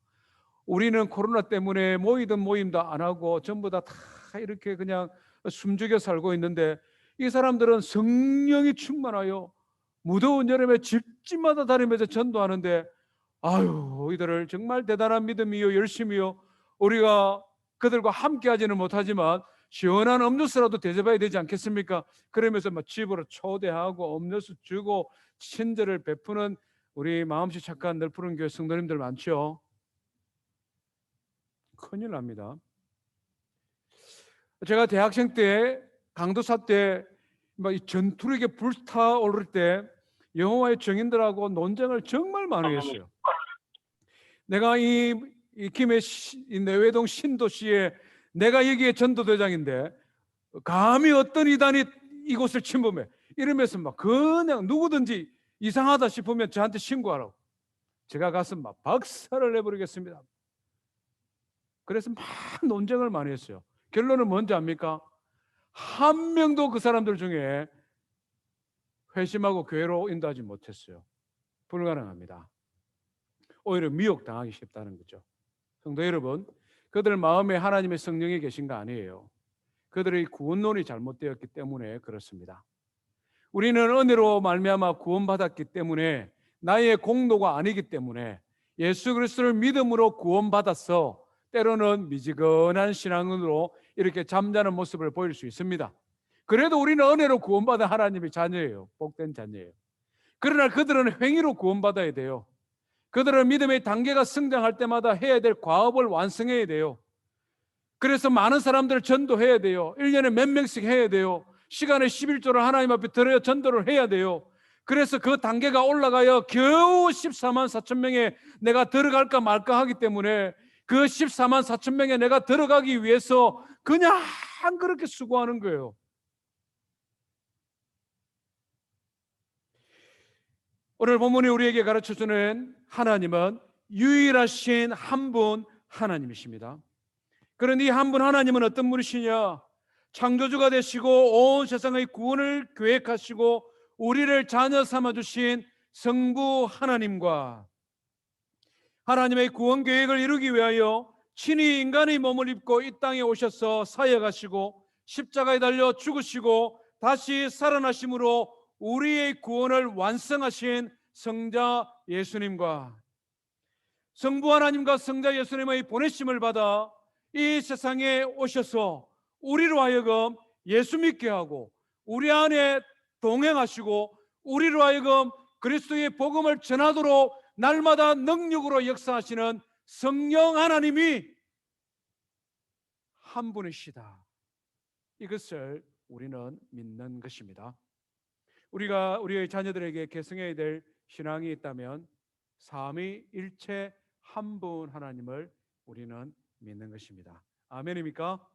우리는 코로나 때문에 모이든 모임도 안 하고 전부 다 이렇게 그냥 숨죽여 살고 있는데 이 사람들은 성령이 충만하여 무더운 여름에 집집마다 다니면서 전도하는데 아유 이들을 정말 대단한 믿음이요 열심이요 우리가 그들과 함께 하지는 못하지만 시원한 음료수라도 대접해야 되지 않겠습니까? 그러면서 막 집으로 초대하고 음료수 주고 친절을 베푸는 우리 마음씨 착한 널푸른 교회 성도님들 많죠. 큰일 납니다. 제가 대학생 때 강도사 때 막 전투력에 불타오를 때 여호와의 증인들하고 논쟁을 정말 많이 했어요. 내가 이 김해 내외동 신도시에 내가 여기에 전도대장인데 감히 어떤 이단이 이곳을 침범해 이러면서 막 그냥 누구든지 이상하다 싶으면 저한테 신고하라고. 제가 가서 막 박살을 내버리겠습니다. 그래서 막 논쟁을 많이 했어요. 결론은 뭔지 압니까? 한 명도 그 사람들 중에 회심하고 교회로 인도하지 못했어요. 불가능합니다. 오히려 미혹당하기 쉽다는 거죠. 성도 여러분, 그들 마음에 하나님의 성령이 계신 거 아니에요. 그들의 구원론이 잘못되었기 때문에 그렇습니다. 우리는 은혜로 말미암아 구원받았기 때문에 나의 공로가 아니기 때문에 예수 그리스도를 믿음으로 구원받아서 때로는 미지근한 신앙으로 이렇게 잠자는 모습을 보일 수 있습니다. 그래도 우리는 은혜로 구원받은 하나님의 자녀예요. 복된 자녀예요. 그러나 그들은 행위로 구원받아야 돼요. 그들은 믿음의 단계가 성장할 때마다 해야 될 과업을 완성해야 돼요. 그래서 많은 사람들을 전도해야 돼요. 1년에 몇 명씩 해야 돼요. 시간에 11조를 하나님 앞에 드려야 전도를 해야 돼요. 그래서 그 단계가 올라가야 겨우 14만 4천 명에 내가 들어갈까 말까 하기 때문에 그 14만 4천 명에 내가 들어가기 위해서 그냥 그렇게 수고하는 거예요. 오늘 본문이 우리에게 가르쳐주는 하나님은 유일하신 한 분 하나님이십니다. 그런데 이 한 분 하나님은 어떤 분이시냐? 창조주가 되시고 온 세상의 구원을 계획하시고 우리를 자녀 삼아주신 성부 하나님과 하나님의 구원 계획을 이루기 위하여 친히 인간의 몸을 입고 이 땅에 오셔서 사역하시고 십자가에 달려 죽으시고 다시 살아나심으로 우리의 구원을 완성하신 성자 예수님과 성부 하나님과 성자 예수님의 보내심을 받아 이 세상에 오셔서 우리로 하여금 예수 믿게 하고 우리 안에 동행하시고 우리로 하여금 그리스도의 복음을 전하도록 날마다 능력으로 역사하시는 성령 하나님이 한 분이시다. 이것을 우리는 믿는 것입니다. 우리가 우리의 자녀들에게 계승해야 될 신앙이 있다면 삼위일체 한 분 하나님을 우리는 믿는 것입니다. 아멘입니까?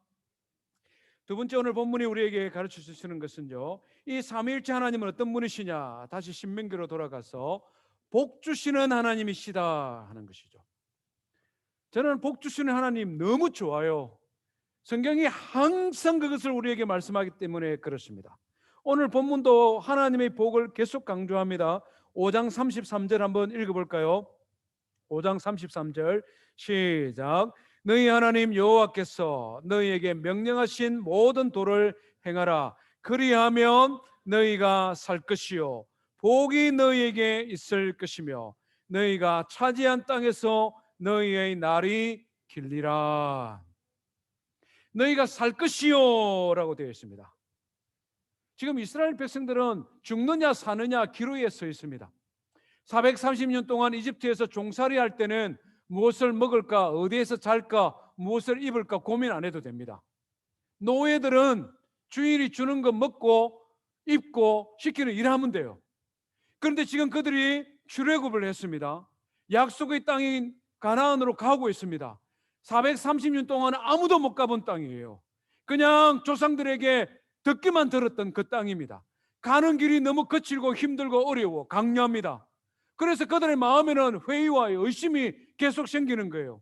두 번째, 오늘 본문이 우리에게 가르쳐 주시는 것은요, 이 삼위일체 하나님은 어떤 분이시냐? 다시 신명기로 돌아가서 복 주시는 하나님이시다 하는 것이죠. 저는 복 주시는 하나님 너무 좋아요. 성경이 항상 그것을 우리에게 말씀하기 때문에 그렇습니다. 오늘 본문도 하나님의 복을 계속 강조합니다. 5장 33절 한번 읽어볼까요? 5장 33절 시작. 너희 하나님 여호와께서 너희에게 명령하신 모든 도를 행하라. 그리하면 너희가 살 것이요 복이 너희에게 있을 것이며 너희가 차지한 땅에서 너희의 날이 길리라. 너희가 살 것이요 라고 되어 있습니다. 지금 이스라엘 백성들은 죽느냐 사느냐 기로에 서 있습니다. 430년 동안 이집트에서 종살이 할 때는 무엇을 먹을까, 어디에서 잘까, 무엇을 입을까 고민 안 해도 됩니다. 노예들은 주인이 주는 거 먹고 입고 시키는 일하면 돼요. 그런데 지금 그들이 출애굽을 했습니다. 약속의 땅인 가나안으로 가고 있습니다. 430년 동안 아무도 못 가본 땅이에요. 그냥 조상들에게 듣기만 들었던 그 땅입니다. 가는 길이 너무 거칠고 힘들고 어려워 강렬합니다. 그래서 그들의 마음에는 회의와 의심이 계속 생기는 거예요.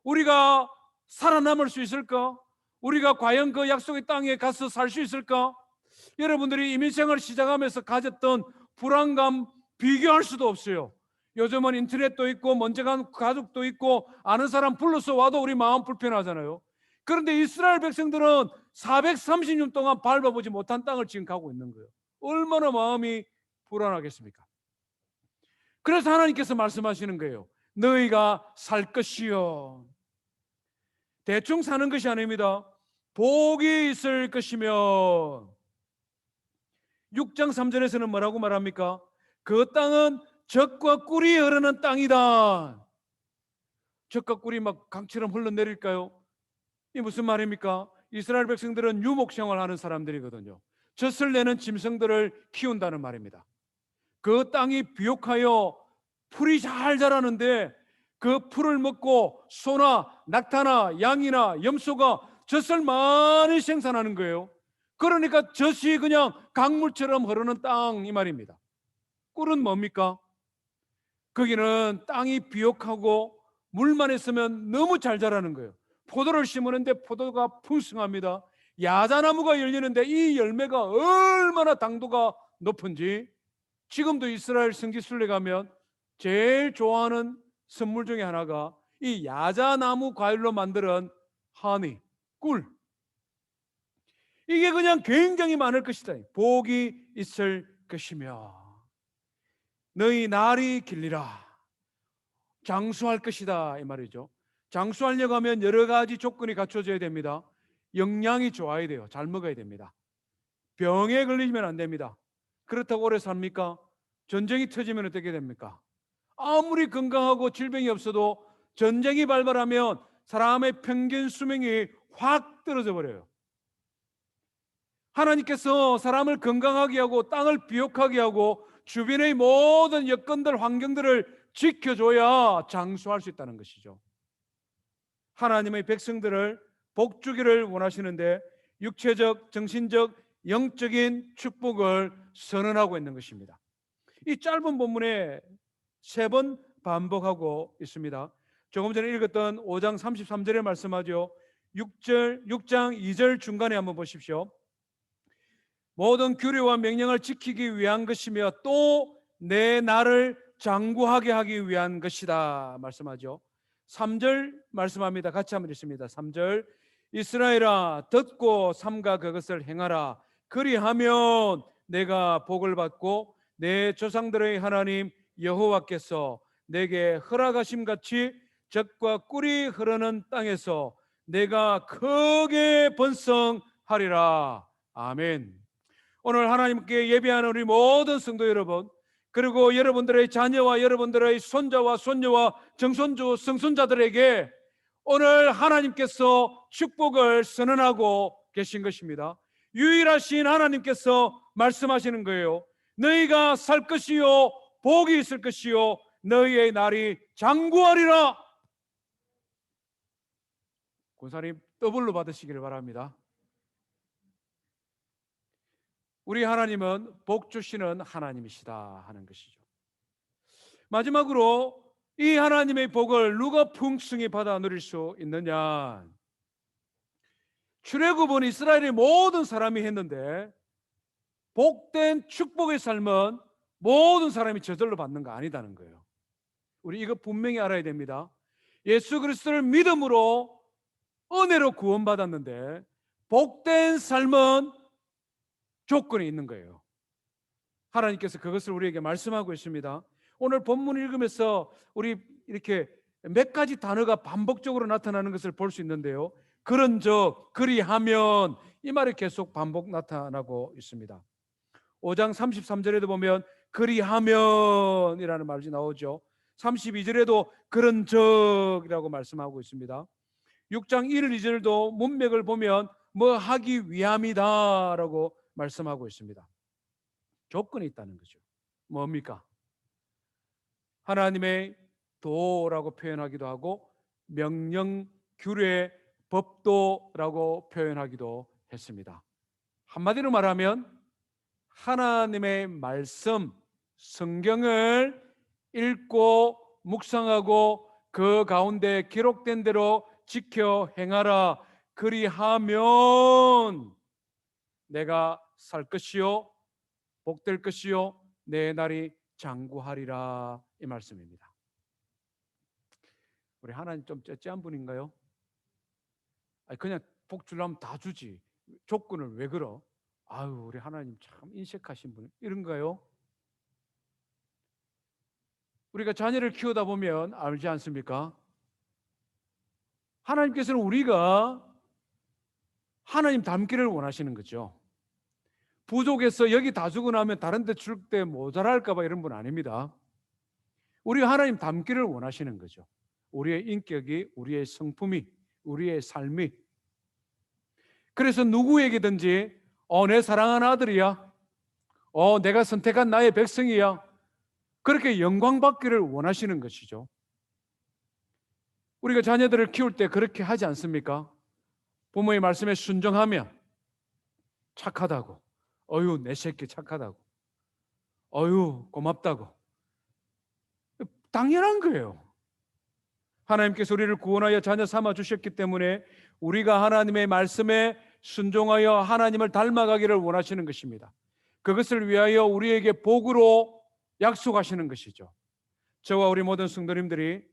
우리가 살아남을 수 있을까? 우리가 과연 그 약속의 땅에 가서 살 수 있을까? 여러분들이 이민생활을 시작하면서 가졌던 불안감 비교할 수도 없어요. 요즘은 인터넷도 있고 먼저 간 가족도 있고 아는 사람 불러서 와도 우리 마음 불편하잖아요. 그런데 이스라엘 백성들은 430년 동안 밟아보지 못한 땅을 지금 가고 있는 거예요. 얼마나 마음이 불안하겠습니까? 그래서 하나님께서 말씀하시는 거예요. 너희가 살 것이요. 대충 사는 것이 아닙니다. 복이 있을 것이며 6장 3절에서는 뭐라고 말합니까? 그 땅은 젖과 꿀이 흐르는 땅이다. 젖과 꿀이 막 강처럼 흘러내릴까요? 이 무슨 말입니까? 이스라엘 백성들은 유목 생활하는 사람들이거든요. 젖을 내는 짐승들을 키운다는 말입니다. 그 땅이 비옥하여 풀이 잘 자라는데 그 풀을 먹고 소나 낙타나 양이나 염소가 젖을 많이 생산하는 거예요. 그러니까 젖이 그냥 강물처럼 흐르는 땅 이 말입니다. 꿀은 뭡니까? 거기는 땅이 비옥하고 물만 있으면 너무 잘 자라는 거예요. 포도를 심으는데 포도가 풍성합니다. 야자나무가 열리는데 이 열매가 얼마나 당도가 높은지 지금도 이스라엘 성지순례 가면 제일 좋아하는 선물 중에 하나가 이 야자나무 과일로 만든 허니, 꿀. 이게 그냥 굉장히 많을 것이다. 복이 있을 것이며 너희 날이 길리라. 장수할 것이다 이 말이죠. 장수하려고 하면 여러 가지 조건이 갖춰져야 됩니다. 영양이 좋아야 돼요. 잘 먹어야 됩니다. 병에 걸리면 안 됩니다. 그렇다고 오래 삽니까? 전쟁이 터지면 어떻게 됩니까? 아무리 건강하고 질병이 없어도 전쟁이 발발하면 사람의 평균 수명이 확 떨어져 버려요. 하나님께서 사람을 건강하게 하고 땅을 비옥하게 하고 주변의 모든 여건들, 환경들을 지켜줘야 장수할 수 있다는 것이죠. 하나님의 백성들을 복주기를 원하시는데 육체적, 정신적, 영적인 축복을 선언하고 있는 것입니다. 이 짧은 본문에 3번 반복하고 있습니다. 조금 전에 읽었던 5장 33절에 말씀하죠. 6장 2절 중간에 한번 보십시오. 모든 규례와 명령을 지키기 위한 것이며 또 내 나를 장구하게 하기 위한 것이다 말씀하죠. 3절 말씀합니다. 같이 한번 읽습니다. 3절 이스라엘아 듣고 삼가 그것을 행하라. 그리하면 내가 복을 받고 내 조상들의 하나님 여호와께서 내게 허락하심 같이 젖과 꿀이 흐르는 땅에서 내가 크게 번성하리라. 아멘. 오늘 하나님께 예배하는 우리 모든 성도 여러분, 그리고 여러분들의 자녀와 여러분들의 손자와 손녀와 정손주, 성손자들에게 오늘 하나님께서 축복을 선언하고 계신 것입니다. 유일하신 하나님께서 말씀하시는 거예요. 너희가 살 것이요 복이 있을 것이요 너희의 날이 장구하리라. 권사님 더블로 받으시기를 바랍니다. 우리 하나님은 복 주시는 하나님이시다 하는 것이죠. 마지막으로 이 하나님의 복을 누가 풍성히 받아 누릴 수 있느냐? 출애굽은 이스라엘의 모든 사람이 했는데 복된 축복의 삶은 모든 사람이 저절로 받는 거 아니다는 거예요. 우리 이거 분명히 알아야 됩니다. 예수 그리스도를 믿음으로 은혜로 구원받았는데 복된 삶은 조건이 있는 거예요. 하나님께서 그것을 우리에게 말씀하고 있습니다. 오늘 본문 읽으면서 우리 이렇게 몇 가지 단어가 반복적으로 나타나는 것을 볼 수 있는데요. 그런즉, 그리하면 이 말이 계속 반복 나타나고 있습니다. 5장 33절에도 보면 그리하면이라는 말이 나오죠. 32절에도 그런즉이라고 말씀하고 있습니다. 6장 1, 2절도 문맥을 보면 뭐 하기 위함이다라고 말씀하고 있습니다. 조건이 있다는 거죠. 뭡니까? 하나님의 도라고 표현하기도 하고 명령, 규례, 법도라고 표현하기도 했습니다. 한마디로 말하면 하나님의 말씀, 성경을 읽고 묵상하고 그 가운데 기록된 대로 지켜 행하라. 그리하면 내가 살 것이요 복될 것이요 내 날이 장구하리라 이 말씀입니다. 우리 하나님 좀 째째한 분인가요? 아니 그냥 복 주려면 다 주지 조건을 왜 걸어? 아유 우리 하나님 참 인색하신 분 이런가요? 우리가 자녀를 키우다 보면 알지 않습니까? 하나님께서는 우리가 하나님 닮기를 원하시는 거죠. 부족해서 여기 다 주고 나면 다른 데 줄 때 모자랄까 봐 이런 분 아닙니다. 우리가 하나님 닮기를 원하시는 거죠. 우리의 인격이, 우리의 성품이, 우리의 삶이. 그래서 누구에게든지 내 사랑하는 아들이야, 내가 선택한 나의 백성이야, 그렇게 영광받기를 원하시는 것이죠. 우리가 자녀들을 키울 때 그렇게 하지 않습니까? 부모의 말씀에 순종하면 착하다고, 어휴 내 새끼 착하다고, 어휴 고맙다고, 당연한 거예요. 하나님께서 우리를 구원하여 자녀 삼아 주셨기 때문에 우리가 하나님의 말씀에 순종하여 하나님을 닮아가기를 원하시는 것입니다. 그것을 위하여 우리에게 복으로 약속하시는 것이죠. 저와 우리 모든 성도님들이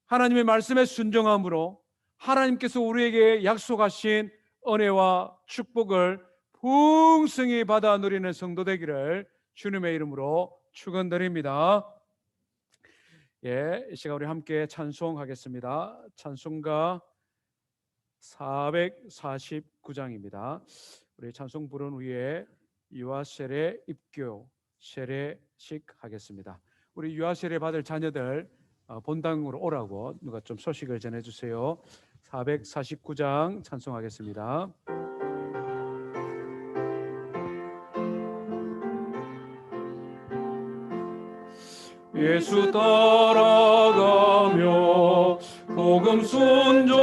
하나님의 말씀에 순종함으로 하나님께서 우리에게 약속하신 은혜와 축복을 풍성히 받아 누리는 성도 되기를 주님의 이름으로 축원드립니다. 예, 이 시간 우리 함께 찬송하겠습니다. 찬송가 449장입니다. 우리 찬송 부른 후에 유아세례 입교 세례식 하겠습니다. 우리 유아세례 받을 자녀들 본당으로 오라고 누가 좀 소식을 전해주세요. 449장 찬송하겠습니다. 예수 따라가며 복음 순종하며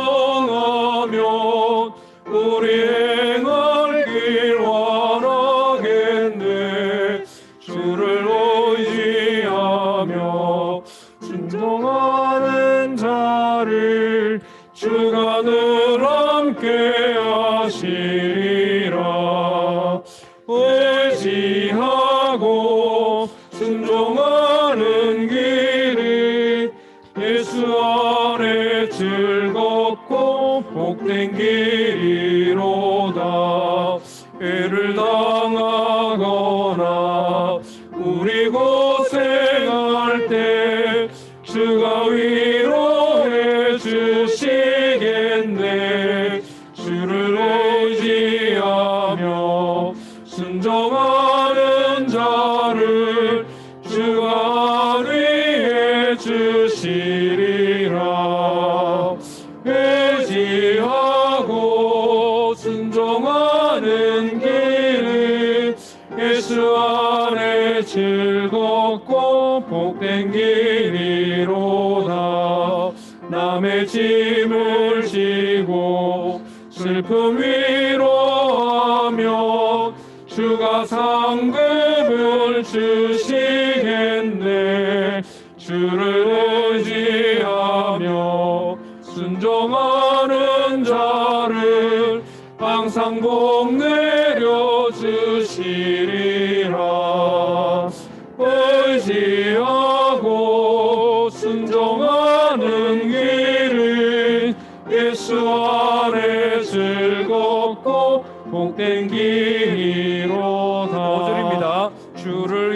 우리 행할 길 원하겠네. 주를 의지하며 순종하는 자를 주가 늘 함께 하시리라. 의지하고 순종하는 길이 예수 안에 즐겁고 복된 길이로다. 애를 당하거나 우리 고생할 때 주가 위로해 주시겠네. 주를 의지하며 순종하는 자를 주가 위해 주시리라. 의지하고 순종하는 길은 예수 안에 즐겁고 복된 길이로다. 남의 짐을 지고 슬픔 위로하며 주가 상급을 주시겠네. 주를 의지하며 순종하는 자를 항상 복 내려 주시리라. 의지하고 순종하는 길은 예수 안에 즐겁고 복된 길이로다. 5절입니다. 주를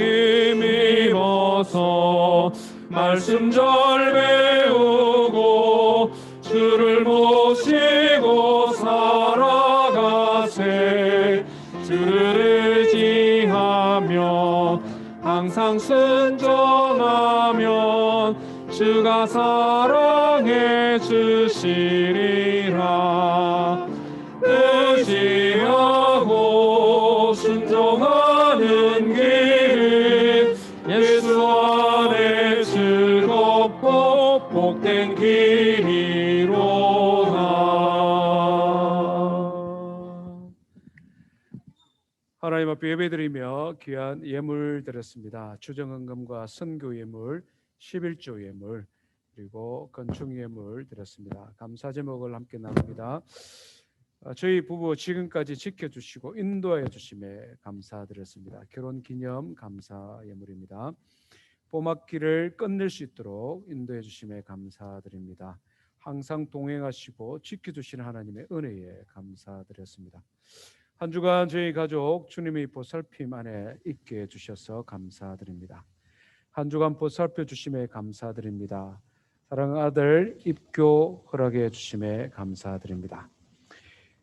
힘입어서 말씀 잘 배우고 주를 모시고 살아가세. 주를 의지하며 항상 순종하면 주가 사랑해 주시리라. 의지하고 순종하는 길은 예수 안에 즐겁고 복된 길이로다. 하나님 앞에 예배드리며 귀한 예물 드렸습니다. 주정헌금과 선교 예물, 11조 예물, 그리고 건축 예물 드렸습니다. 감사 제목을 함께 나눕니다. 저희 부부 지금까지 지켜주시고 인도하여 주심에 감사드렸습니다. 결혼 기념 감사 예물입니다. 봄학기를 끝낼 수 있도록 인도해 주심에 감사드립니다. 항상 동행하시고 지켜주시는 하나님의 은혜에 감사드렸습니다. 한 주간 저희 가족 주님의 보살핌 안에 있게 해주셔서 감사드립니다. 한 주간 보살펴 주심에 감사드립니다. 사랑하는 아들 입교 허락해 주심에 감사드립니다.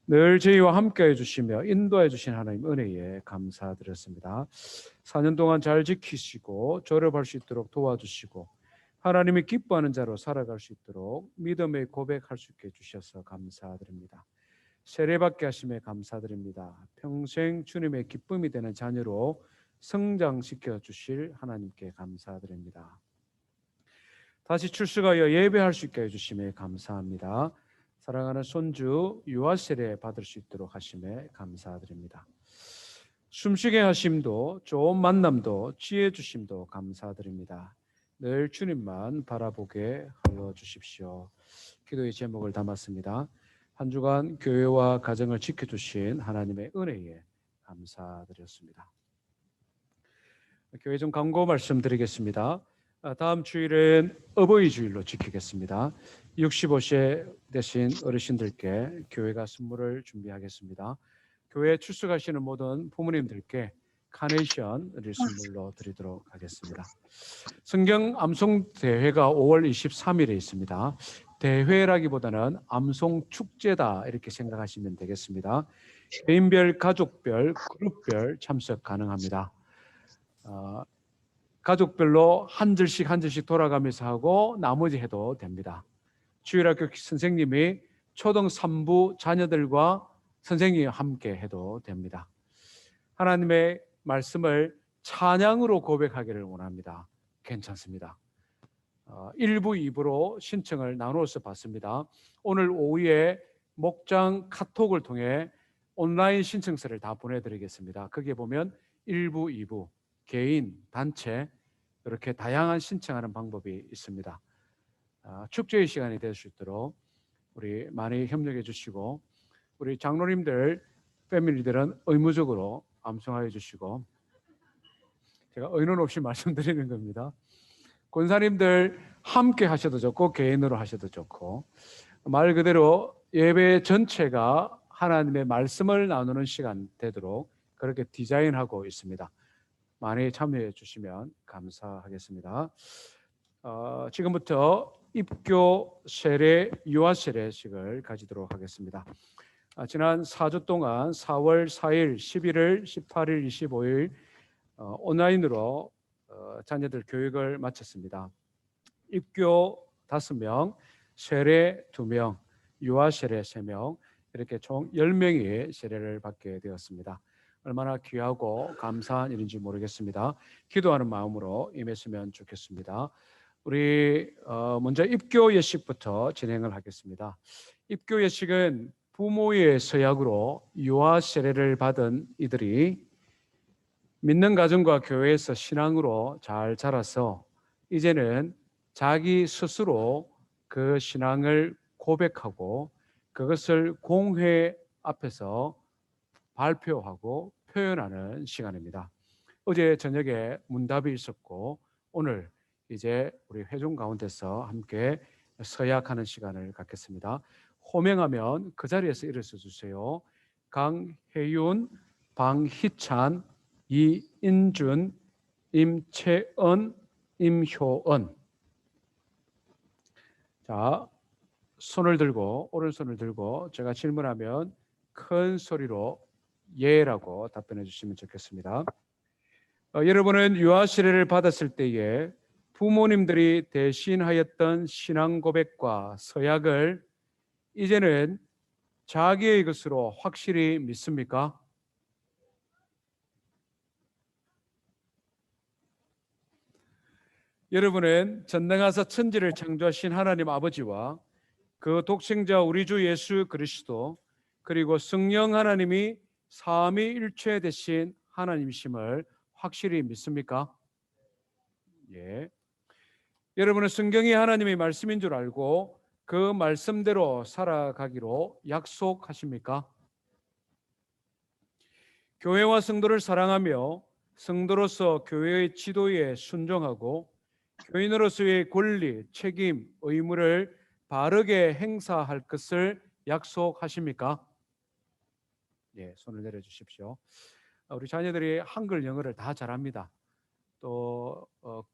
늘 저희와 함께 해주시며 인도해 주신 하나님 은혜에 감사드렸습니다. 4년 동안 잘 지키시고 졸업할 수 있도록 도와주시고 하나님이 기뻐하는 자로 살아갈 수 있도록 믿음의 고백할 수 있게 해주셔서 감사드립니다. 세례받게 하심에 감사드립니다. 평생 주님의 기쁨이 되는 자녀로 성장시켜 주실 하나님께 감사드립니다. 다시 출석하여 예배할 수 있게 해주심에 감사합니다. 사랑하는 손주 유아세례 받을 수 있도록 하심에 감사드립니다. 숨쉬게 하심도 좋은 만남도 지혜 주심도 감사드립니다. 늘 주님만 바라보게 하여 주십시오. 기도의 제목을 담았습니다. 한 주간 교회와 가정을 지켜주신 하나님의 은혜에 감사드렸습니다. 교회 좀 광고 말씀드리겠습니다. 다음 주일은 어버이 주일로 지키겠습니다. 65세 되신 어르신들께 교회가 선물을 준비하겠습니다. 교회에 출석하시는 모든 부모님들께 카네이션을 선물로 드리도록 하겠습니다. 성경 암송 대회가 5월 23일에 있습니다. 대회라기보다는 암송 축제다 이렇게 생각하시면 되겠습니다. 개인별, 가족별, 그룹별 참석 가능합니다. 가족별로 한 절씩 돌아가면서 하고 나머지 해도 됩니다. 주일학교 선생님이 초등 3부 자녀들과 선생님이 함께 해도 됩니다. 하나님의 말씀을 찬양으로 고백하기를 원합니다. 괜찮습니다. 1부, 2부로 신청을 나누어서 받습니다. 오늘 오후에 목장 카톡을 통해 온라인 신청서를 다 보내드리겠습니다. 거기에 보면 1부, 2부, 개인, 단체 이렇게 다양한 신청하는 방법이 있습니다. 축제의 시간이 될 수 있도록 우리 많이 협력해 주시고 우리 장로님들, 패밀리들은 의무적으로 암송하여 주시고 제가 의논 없이 말씀드리는 겁니다. 권사님들 함께 하셔도 좋고 개인으로 하셔도 좋고 말 그대로 예배 전체가 하나님의 말씀을 나누는 시간 되도록 그렇게 디자인하고 있습니다. 많이 참여해 주시면 감사하겠습니다. 지금부터 입교 세례, 유아 세례식을 가지도록 하겠습니다. 지난 4주 동안 4월 4일, 11일, 18일, 25일 온라인으로 자녀들 교육을 마쳤습니다. 입교 5명, 세례 2명, 유아 세례 3명 이렇게 총 10명이 세례를 받게 되었습니다. 얼마나 귀하고 감사한 일인지 모르겠습니다. 기도하는 마음으로 임했으면 좋겠습니다. 우리 먼저 입교 예식부터 진행을 하겠습니다. 입교 예식은 부모의 서약으로 유아 세례를 받은 이들이 믿는 가정과 교회에서 신앙으로 잘 자라서 이제는 자기 스스로 그 신앙을 고백하고 그것을 공회 앞에서 발표하고 표현하는 시간입니다. 어제 저녁에 문답이 있었고 오늘 이제 우리 회중 가운데서 함께 서약하는 시간을 갖겠습니다. 호명하면 그 자리에서 일어서 주세요. 강혜윤, 방희찬, 이인준, 임채은, 임효은. 자, 손을 들고 오른손을 들고 제가 질문하면 큰 소리로 예라고 답변해 주시면 좋겠습니다. 여러분은 유아 세례를 받았을 때에 부모님들이 대신하였던 신앙 고백과 서약을 이제는 자기의 것으로 확실히 믿습니까? 여러분은 전능하사 천지를 창조하신 하나님 아버지와 그 독생자 우리 주 예수 그리스도 그리고 성령 하나님이 삼위일체 되신 하나님이심을 확실히 믿습니까? 예. 여러분은 성경이 하나님의 말씀인 줄 알고 그 말씀대로 살아가기로 약속하십니까? 교회와 성도를 사랑하며 성도로서 교회의 지도에 순종하고 교인으로서의 권리, 책임, 의무를 바르게 행사할 것을 약속하십니까? 예, 손을 내려주십시오. 우리 자녀들이 한글, 영어를 다 잘합니다. 또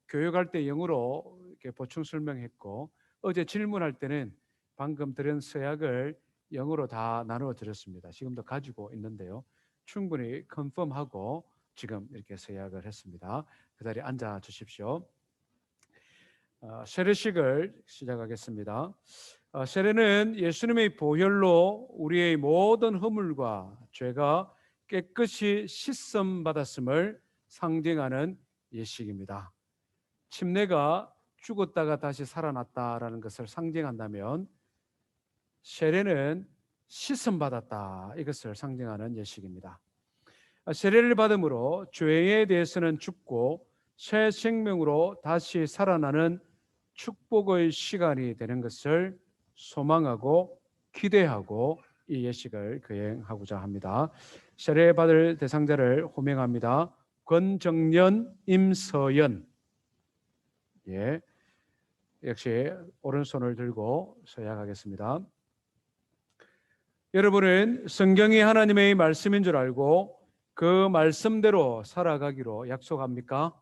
교육할 때 영어로 이렇게 보충 설명했고 어제 질문할 때는 방금 들은 서약을 영어로 다 나누어 드렸습니다. 지금도 가지고 있는데요. 충분히 컨펌하고 지금 이렇게 서약을 했습니다. 그 자리에 앉아 주십시오. 세례식을 시작하겠습니다. 세례는 예수님의 보혈로 우리의 모든 허물과 죄가 깨끗이 씻음 받았음을 상징하는 예식입니다. 침례가 죽었다가 다시 살아났다라는 것을 상징한다면 세례는 씻음 받았다 이것을 상징하는 예식입니다. 세례를 받음으로 죄에 대해서는 죽고 새 생명으로 다시 살아나는 축복의 시간이 되는 것을 소망하고 기대하고 이 예식을 거행하고자 합니다. 세례 받을 대상자를 호명합니다. 권정연, 임서연. 예, 역시 오른손을 들고 서약하겠습니다. 여러분은 성경이 하나님의 말씀인 줄 알고 그 말씀대로 살아가기로 약속합니까?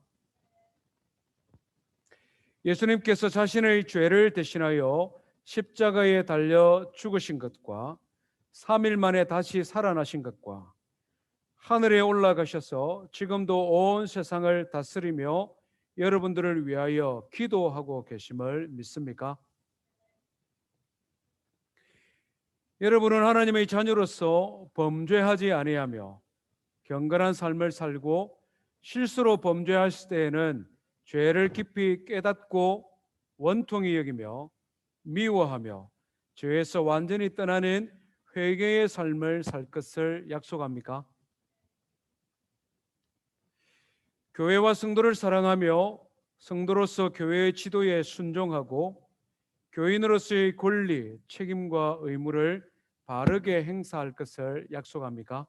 예수님께서 자신의 죄를 대신하여 십자가에 달려 죽으신 것과 3일 만에 다시 살아나신 것과 하늘에 올라가셔서 지금도 온 세상을 다스리며 여러분들을 위하여 기도하고 계심을 믿습니까? 여러분은 하나님의 자녀로서 범죄하지 아니하며 경건한 삶을 살고 실수로 범죄했을 때에는 죄를 깊이 깨닫고 원통히 여기며 미워하며 죄에서 완전히 떠나는 회개의 삶을 살 것을 약속합니까? 교회와 성도를 사랑하며 성도로서 교회의 지도에 순종하고 교인으로서의 권리, 책임과 의무를 바르게 행사할 것을 약속합니까?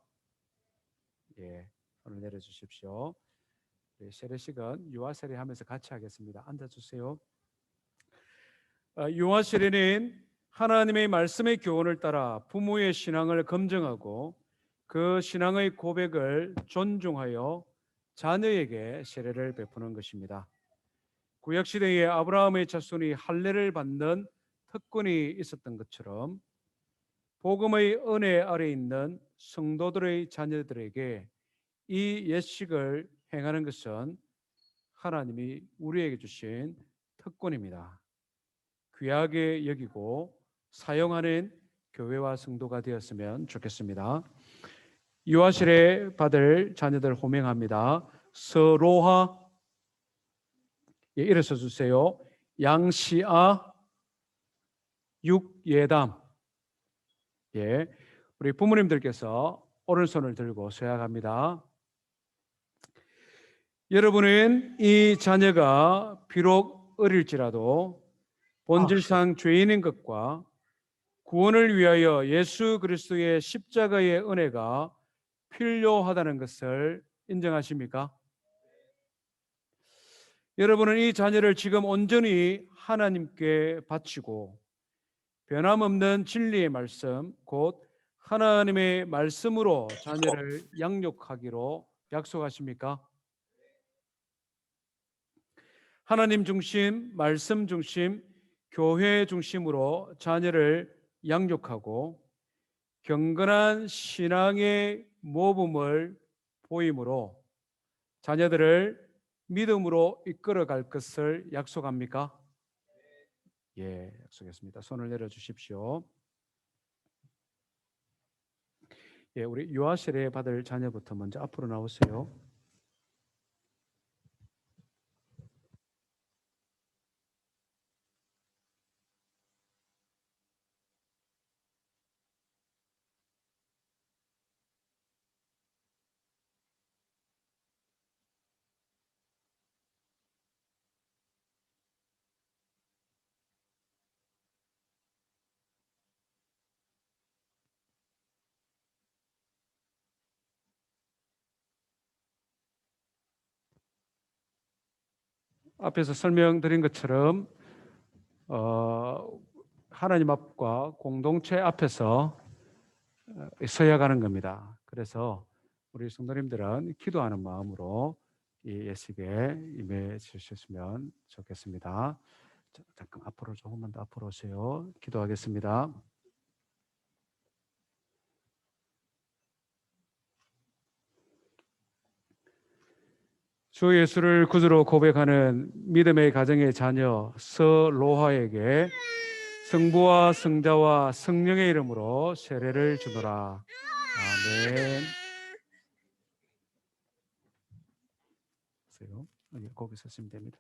예, 손을 내려주십시오. 세례식은 유아 세례하면서 같이 하겠습니다. 앉아주세요. 유아 세례는 하나님의 말씀의 교훈을 따라 부모의 신앙을 검증하고 그 신앙의 고백을 존중하여 자녀에게 세례를 베푸는 것입니다. 구약 시대에 아브라함의 자손이 할례를 받는 특권이 있었던 것처럼 복음의 은혜 아래 있는 성도들의 자녀들에게 이 예식을 행하는 것은 하나님이 우리에게 주신 특권입니다. 귀하게 여기고 사용하는 교회와 성도가 되었으면 좋겠습니다. 유아 세례 받을 자녀들 호명합니다. 서로하, 예, 일어서 주세요. 양시아, 육예담. 예, 우리 부모님들께서 오른손을 들고 서약합니다. 여러분은 이 자녀가 비록 어릴지라도 본질상 죄인인 것과 구원을 위하여 예수 그리스도의 십자가의 은혜가 필요하다는 것을 인정하십니까? 여러분은 이 자녀를 지금 온전히 하나님께 바치고 변함없는 진리의 말씀, 곧 하나님의 말씀으로 자녀를 양육하기로 약속하십니까? 하나님 중심, 말씀 중심, 교회 중심으로 자녀를 양육하고 경건한 신앙의 모범을 보임으로 자녀들을 믿음으로 이끌어갈 것을 약속합니까? 예, 약속했습니다. 손을 내려주십시오. 예, 우리 유아 세례 받을 자녀부터 먼저 앞으로 나오세요. 앞에서 설명드린 것처럼 하나님 앞과 공동체 앞에서 서야가는 겁니다. 그래서 우리 성도님들은 기도하는 마음으로 이 예식에 임해 주셨으면 좋겠습니다. 잠깐 앞으로 조금만 더 앞으로 오세요. 기도하겠습니다. 주 예수를 구주로 고백하는 믿음의 가정의 자녀 서로하에게 성부와 성자와 성령의 이름으로 세례를 주노라. 아멘. 거기 서시면 됩니다.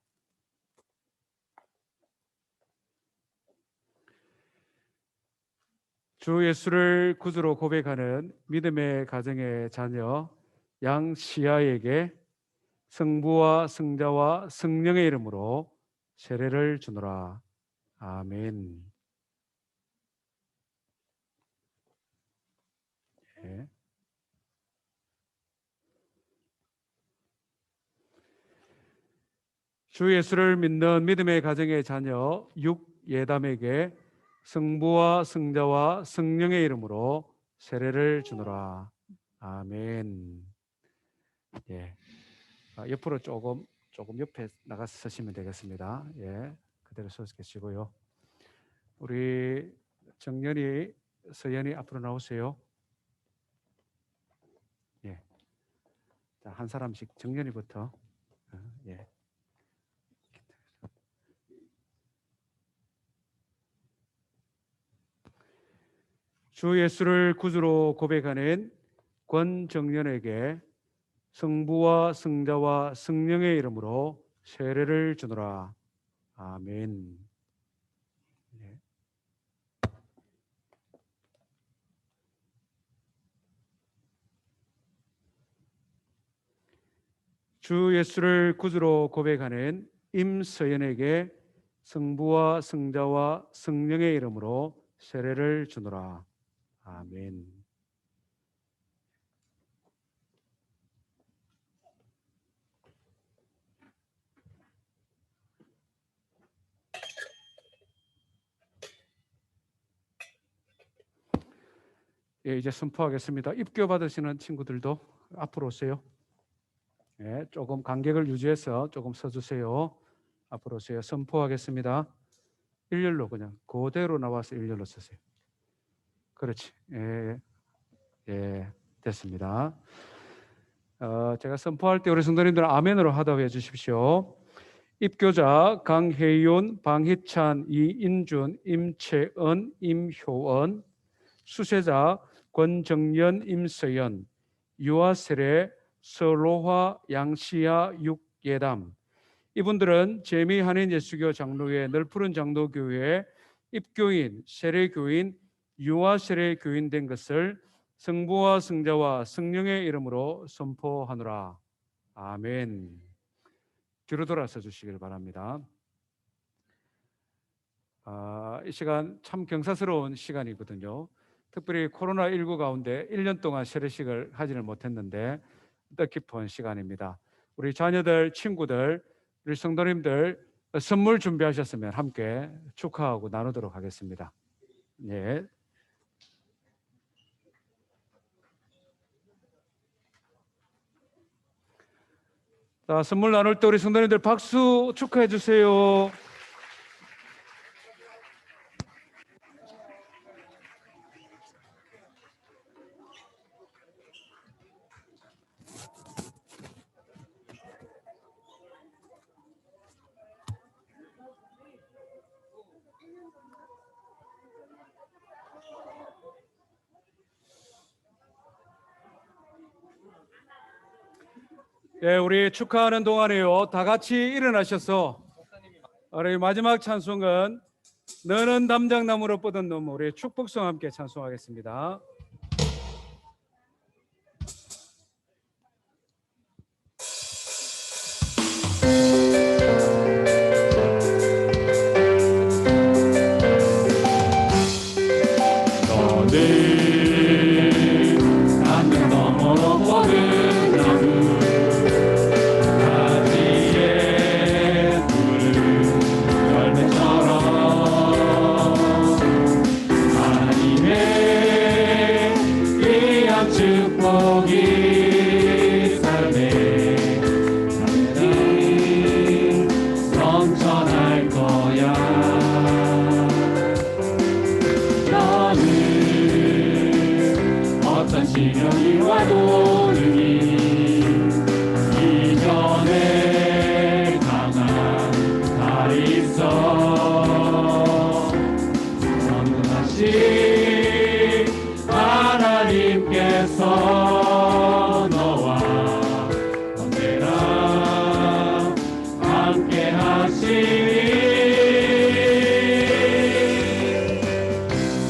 주 예수를 구주로 고백하는 믿음의 가정의 자녀 양시아에게 성부와 성자와 성령의 이름으로 세례를 주노라. 아멘. 네. 주 예수를 믿는 믿음의 가정의 자녀 육예담에게 성부와 성자와 성령의 이름으로 세례를 주노라. 아멘. 예. 옆으로 조금 옆에 나가서 서시면 되겠습니다. 예. 그대로 서 계시고요. 우리 정연이, 서연이 앞으로 나오세요. 예. 자, 한 사람씩 정연이부터. 예. 주 예수를 구주로 고백하는 권정연에게 성부와 성자와 성령의 이름으로 세례를 주노라. 아멘. 네. 주 예수를 구주로 고백하는 임서연에게 성부와 성자와 성령의 이름으로 세례를 주노라. 아멘. 예, 이제 선포하겠습니다. 입교 받으시는 친구들도 앞으로 오세요. 예, 조금 간격을 유지해서 조금 서주세요. 앞으로 오세요. 선포하겠습니다. 일렬로 그냥 그대로 나와서 일렬로 서세요. 그렇지. 예, 예, 됐습니다. 제가 선포할 때 우리 성도님들 아멘으로 하다고 해주십시오. 입교자 강혜윤, 방희찬, 이인준, 임채은, 임효은, 수세자 권정연, 임서연, 유아세례, 서로화, 양시야, 육예담. 이분들은 재미한인 예수교 장로회 널푸른 장로교회 입교인, 세례교인, 유아세례교인 된 것을 성부와 성자와 성령의 이름으로 선포하노라. 아멘. 뒤로 돌아서 주시길 바랍니다. 이 시간 참 경사스러운 시간이거든요. 특별히 코로나19 가운데 1년 동안 세례식을 하지를 못했는데 뜻깊은 시간입니다. 우리 자녀들, 친구들, 우리 성도님들 선물 준비하셨으면 함께 축하하고 나누도록 하겠습니다. 예. 자, 선물 나눌 때 우리 성도님들 박수 축하해 주세요. 예, 우리 축하하는 동안에요. 다 같이 일어나셔서 우리 마지막 찬송은 너는 담장나무로 뻗은 놈, 우리 축복성 함께 찬송하겠습니다.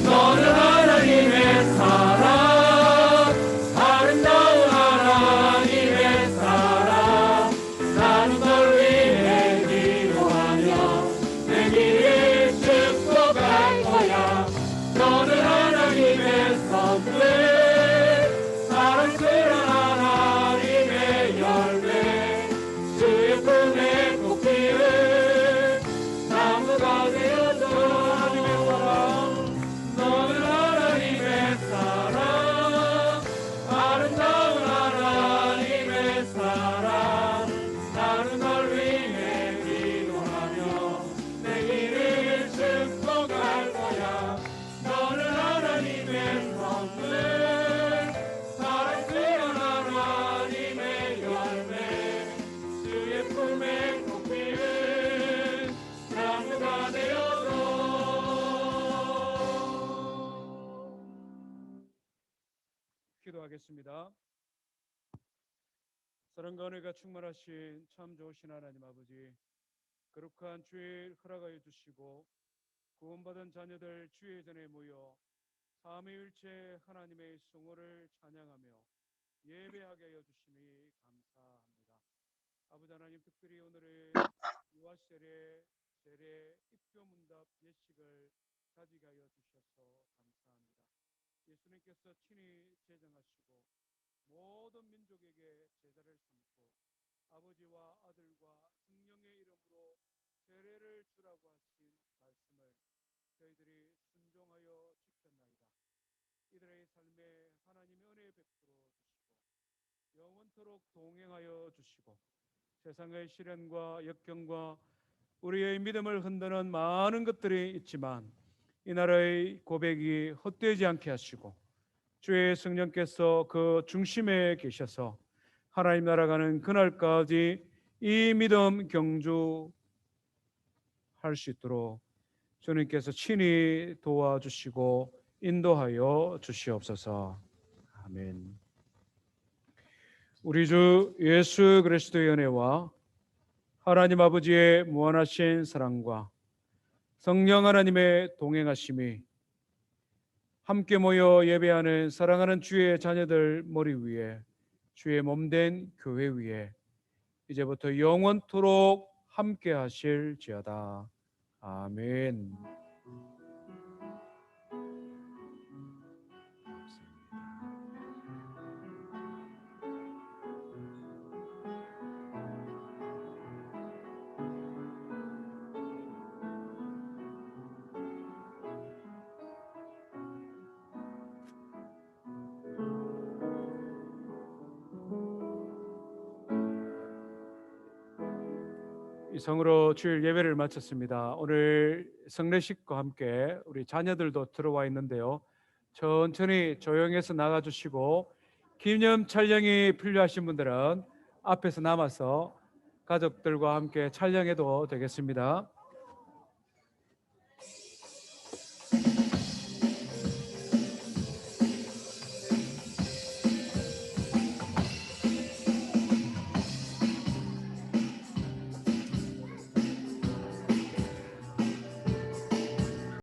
너는 하나님의 사랑, 아름다운 하나님 기도하겠습니다. 사랑과 은혜가 충만하신 참 좋으신 하나님 아버지, 거룩한 주일 허락하여 주시고 구원받은 자녀들 주의 전에 모여 삼위일체 하나님의 성호를 찬양하며 예배하게 하여 주심이 감사합니다. 아버지 하나님, 특별히 오늘의 유아 세례, 입교 문답 예식을 가지게 하여 주셔서 감사합니다. 예수님께서 친히 제정하시고 모든 민족에게 제자를 삼고 아버지와 아들과 성령의 이름으로 세례를 주라고 하신 말씀을 저희들이 순종하여 지켰나이다. 이들의 삶에 하나님의 은혜 베풀어 주시고 영원토록 동행하여 주시고 세상의 시련과 역경과 우리의 믿음을 흔드는 많은 것들이 있지만 이 나라의 고백이 헛되지 않게 하시고 주의 성령께서 그 중심에 계셔서 하나님 나라가는 그날까지 이 믿음 경주할 수 있도록 주님께서 친히 도와주시고 인도하여 주시옵소서. 아멘. 우리 주 예수 그리스도의 은혜와 하나님 아버지의 무한하신 사랑과 성령 하나님의 동행하심이 함께 모여 예배하는 사랑하는 주의 자녀들 머리 위에, 주의 몸된 교회 위에 이제부터 영원토록 함께 하실지어다. 아멘. 이성으로 주일 예배를 마쳤습니다. 오늘 성례식과 함께 우리 자녀들도 들어와 있는데요. 천천히 조용해서 나가주시고 기념 촬영이 필요하신 분들은 앞에서 남아서 가족들과 함께 촬영해도 되겠습니다.